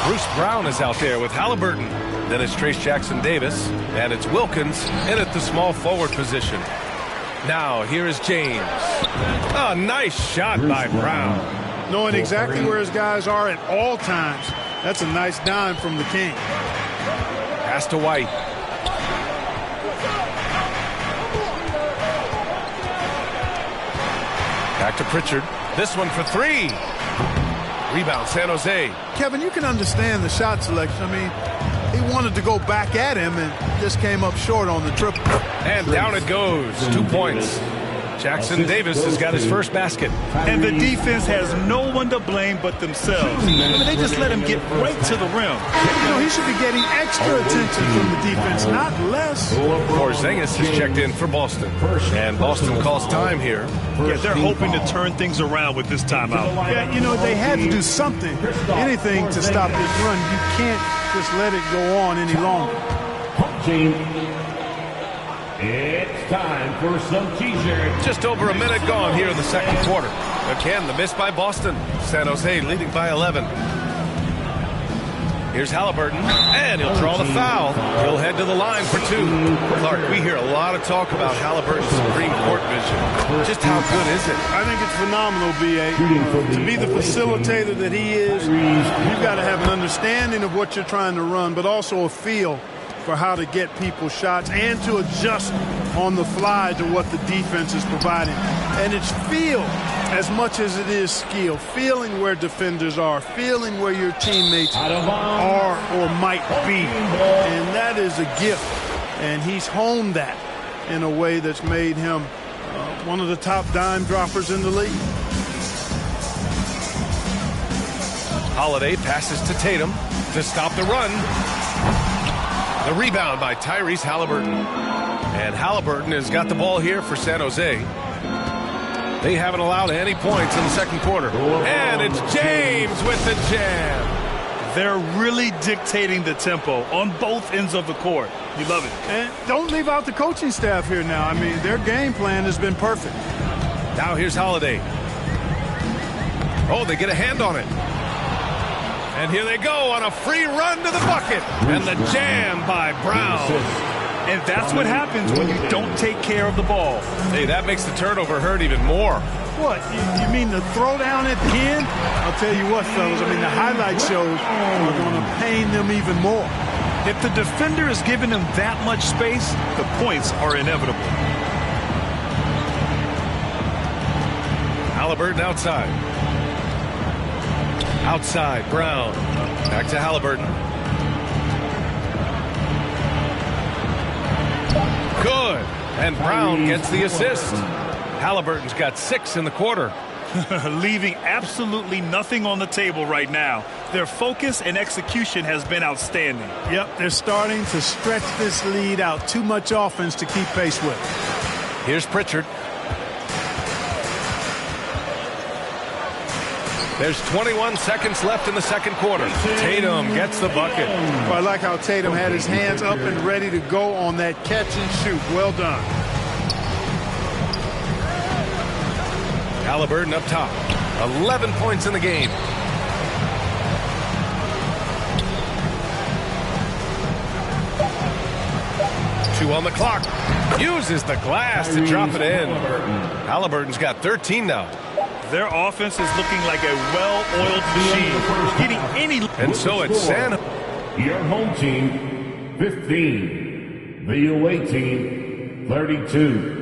Bruce Brown is out there with Halliburton. Then it's Trace Jackson-Davis, and it's Wilkins in at the small forward position. Now, here is James. A nice shot by Brown. Knowing exactly where his guys are at all times That's a nice dime from the king. Pass to White. Back to Pritchard. This one for three. Rebound, San Jose. Kevin, you can understand the shot selection. I mean, he wanted to go back at him and just came up short on the triple. And down it goes. 2 points. Jackson Davis has got his first basket. And the defense has no one to blame but themselves. I mean, they just let him get right to the rim. You know, he should be getting extra attention from the defense, not less. Porzingis has checked in for Boston. And Boston calls time here. Yeah, they're hoping to turn things around with this timeout. Yeah, you know, they had to do something, anything to stop this run. You can't just let it go on any longer. It's time for some T-shirts. Just over a minute gone here in the second quarter. Again, the miss by Boston. San Jose leading by 11. Here's Halliburton, and he'll draw the foul. He'll head to the line for two. Clark, we hear a lot of talk about Halliburton's Supreme Court vision. Just how good is it? I think it's phenomenal, B.A. To be the facilitator that he is, you've got to have an understanding of what you're trying to run, but also a feel for how to get people shots and to adjust on the fly to what the defense is providing. And it's feel as much as it is skill. Feeling where defenders are, feeling where your teammates are or might be. And that is a gift. And he's honed that in a way that's made him one of the top dime droppers in the league. Holiday passes to Tatum to stop the run. The rebound by Tyrese Halliburton. And Halliburton has got the ball here for San Jose. They haven't allowed any points in the second quarter. And it's James with the jam. They're really dictating the tempo on both ends of the court. You love it. And don't leave out the coaching staff here now. I mean, their game plan has been perfect. Now here's Holiday. Oh, they get a hand on it. And here they go on a free run to the bucket. And the jam by Brown. And that's what happens when you don't take care of the ball. Hey, that makes the turnover hurt even more. What? You mean the throwdown at the end? I'll tell you what, fellas. I mean, the highlight shows are going to pain them even more. If the defender is giving them that much space, the points are inevitable. Halliburton outside. Outside, Brown. Back to Halliburton. Good. And Brown gets the assist. Halliburton's got 6 in the quarter. Leaving absolutely nothing on the table right now. Their focus and execution has been outstanding. Yep, they're starting to stretch this lead out. Too much offense to keep pace with. Here's Pritchard. There's 21 seconds left in the second quarter. Tatum gets the bucket. I like how Tatum had his hands up and ready to go on that catch and shoot. Well done. Halliburton up top. 11 points in the game. Two on the clock. Uses the glass to drop it in. Halliburton's got 13 now. Their offense is looking like a well-oiled machine. Getting any... And so it's San... Your home team, 15. The away team, 32.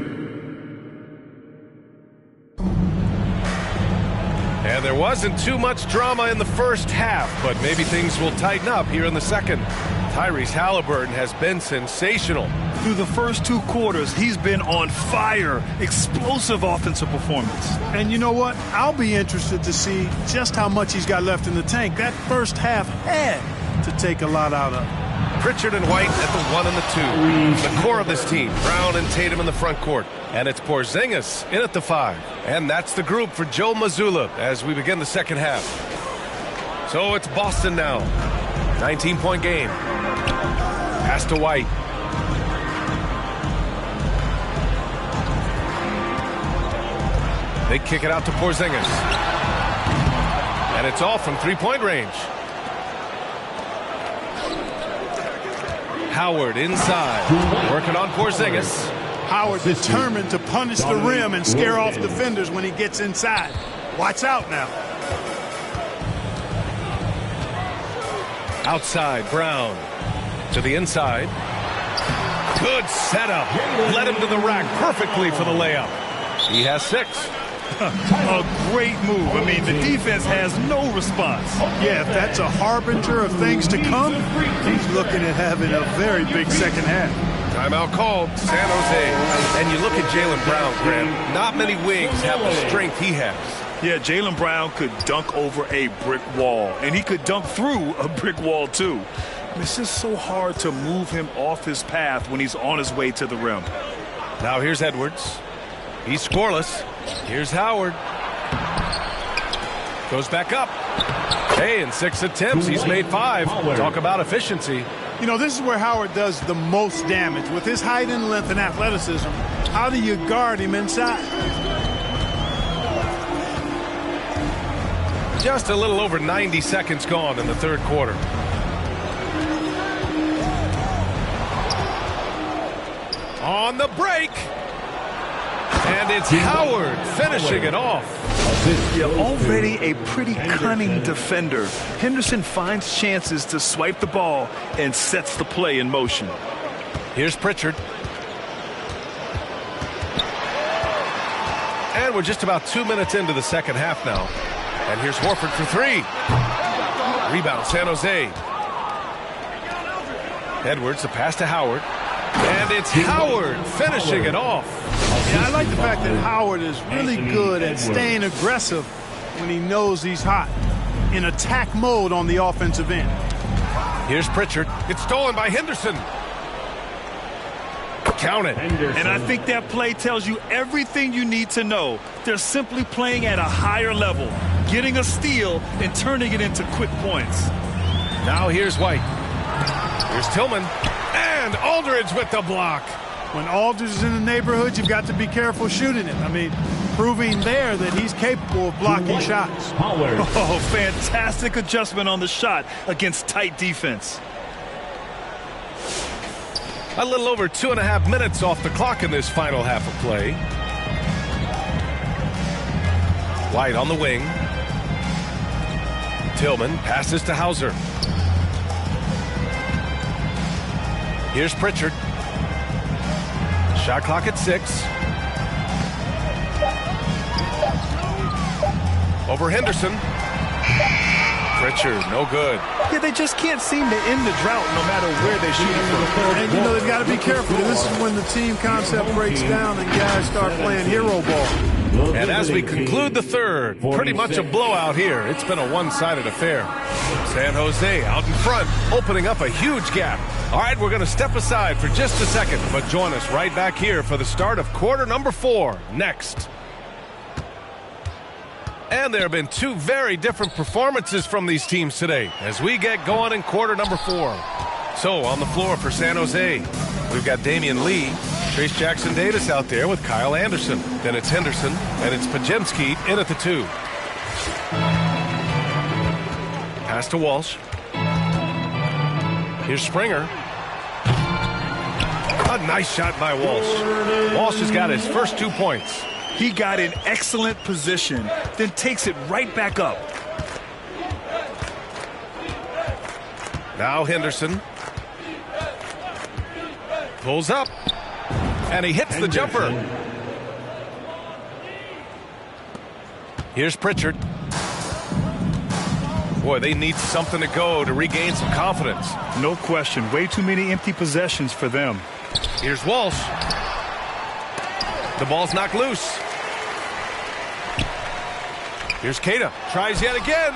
And there wasn't too much drama in the first half, but maybe things will tighten up here in the second. Tyrese Halliburton has been sensational. Through the first 2 quarters, he's been on fire. Explosive offensive performance. And you know what? I'll be interested to see just how much he's got left in the tank. That first half had to take a lot out of it. Pritchard and White at the 1 and the 2. The core of this team, Brown and Tatum in the front court. And it's Porzingis in at the 5. And that's the group for Joe Mazzulla as we begin the second half. So it's Boston now. 19-point game. Pass to White. They kick it out to Porzingis. And it's all from three-point range. Howard inside. Working on Porzingis. Howard determined to punish the rim and scare off defenders when he gets inside. Watch out now. Outside, Brown. To the inside. Good setup. Led him to the rack perfectly for the layup. He has 6. A great move. I mean, the defense has no response. Yeah, if that's a harbinger of things to come, he's looking at having a very big second half. Timeout called, San Jose. And you look at Jaylen Brown, Grant. Not many wings have the strength he has. Yeah, Jaylen Brown could dunk over a brick wall, and he could dunk through a brick wall, too. It's just so hard to move him off his path when he's on his way to the rim. Now here's Edwards. He's scoreless. Here's Howard. Goes back up. Hey, in 6 attempts, he's made 5. Talk about efficiency. You know, this is where Howard does the most damage. With his height and length and athleticism, how do you guard him inside? Just a little over 90 seconds gone in the third quarter. On the break. And it's Howard finishing it off. Yeah, already a pretty cunning defender. Henderson finds chances to swipe the ball and sets the play in motion. Here's Pritchard. And we're just about 2 minutes into the second half now. And here's Horford for 3. Rebound, San Jose. Edwards, the pass to Howard. And it's Howard finishing it off. Yeah, I like the fact that Howard is really good at staying aggressive when he knows he's hot. In attack mode on the offensive end. Here's Pritchard. It's stolen by Henderson. Count it. And I think that play tells you everything you need to know. They're simply playing at a higher level, getting a steal and turning it into quick points. Now here's White. Here's Tillman. And Aldridge with the block. When Aldridge is in the neighborhood, you've got to be careful shooting it. I mean, proving there that he's capable of blocking shots. Oh, fantastic adjustment on the shot against tight defense. A little over 2.5 minutes off the clock in this final half of play. White on the wing. Tillman passes to Hauser. Here's Pritchard. Shot clock at 6. Over Henderson. Pritchard, no good. Yeah, they just can't seem to end the drought no matter where they shoot it from. And, you know, they've got to be careful. This is when the team concept breaks down and guys start playing hero ball. And as we conclude the third, pretty much a blowout here. It's been a one-sided affair. San Jose out in front, opening up a huge gap. All right, we're going to step aside for just a second, but join us right back here for the start of quarter number 4 next. And there have been 2 very different performances from these teams today as we get going in quarter number 4. So on the floor for San Jose, we've got Damian Lee, Trace Jackson-Davis out there with Kyle Anderson. Then it's Henderson, and it's Pajemski in at the 2. Pass to Walsh. Here's Springer. A nice shot by Walsh. Walsh has got his first 2 points. He got in excellent position, then takes it right back up. Now Henderson. Pulls up. And he hits the jumper. Here's Pritchard. Boy, they need something to go to regain some confidence. No question. Way too many empty possessions for them. Here's Walsh. The ball's knocked loose. Here's Keita. Tries yet again.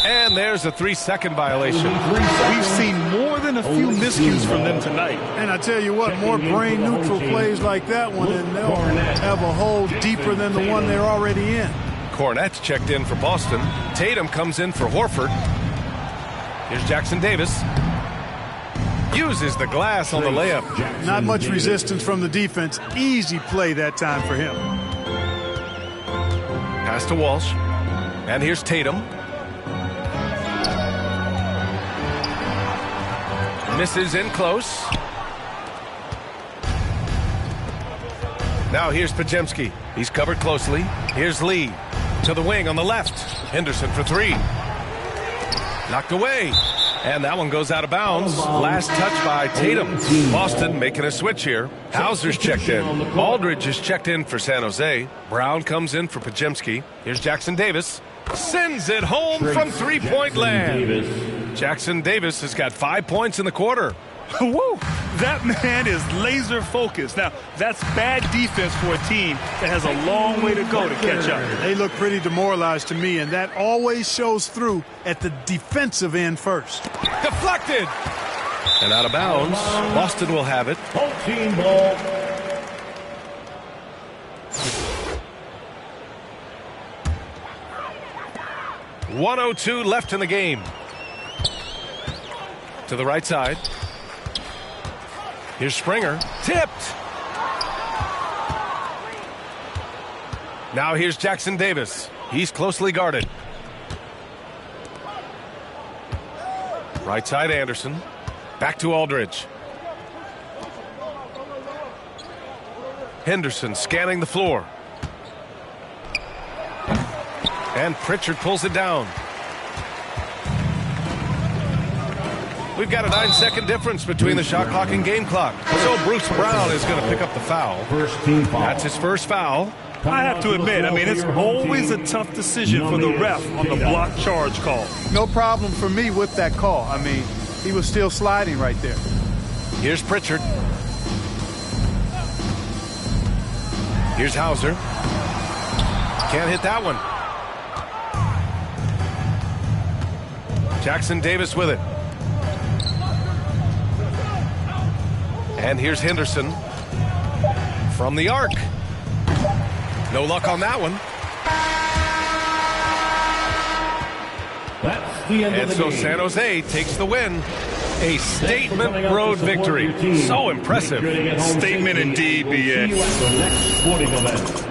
And there's a 3-second violation. We've seen more than a few miscues from them tonight. And I tell you what, more brain-neutral plays like that one, and they'll have a hole deeper than the one they're already in. Cornette's checked in for Boston. Tatum comes in for Horford. Here's Jackson-Davis. Uses the glass on the layup. Not much resistance from the defense. Easy play that time for him. Pass to Walsh. And here's Tatum. Misses in close. Now here's Pajemski. He's covered closely. Here's Lee. To the wing on the left. Henderson for three. Knocked away. And that one goes out of bounds. Last touch by Tatum. Boston making a switch here. Hauser's checked in. Aldridge is checked in for San Jose. Brown comes in for Podziemski. Here's Jackson Davis. Sends it home from three-point land. Jackson Davis has got 5 points in the quarter. Woo! That man is laser focused. Now, that's bad defense for a team that has a long way to go to catch up. They look pretty demoralized to me, and that always shows through at the defensive end first. Deflected! And out of bounds. Boston will have it. Home team ball. .102 left in the game. To the right side. Here's Springer. Tipped. Now here's Jackson Davis. He's closely guarded. Right side Anderson. Back to Aldridge. Henderson scanning the floor. And Pritchard pulls it down. We've got a 9-second difference between the shot clock and game clock. So Bruce Brown is going to pick up the foul. First team foul. That's his first foul. I have to admit, it's always a tough decision for the ref on the block charge call. No problem for me with that call. He was still sliding right there. Here's Pritchard. Here's Hauser. Can't hit that one. Jackson Davis with it. And here's Henderson from the arc. No luck on that one. That's the end and of the so game. San Jose takes the win. A statement road victory. So impressive. Statement indeed, BA. The next sporting event.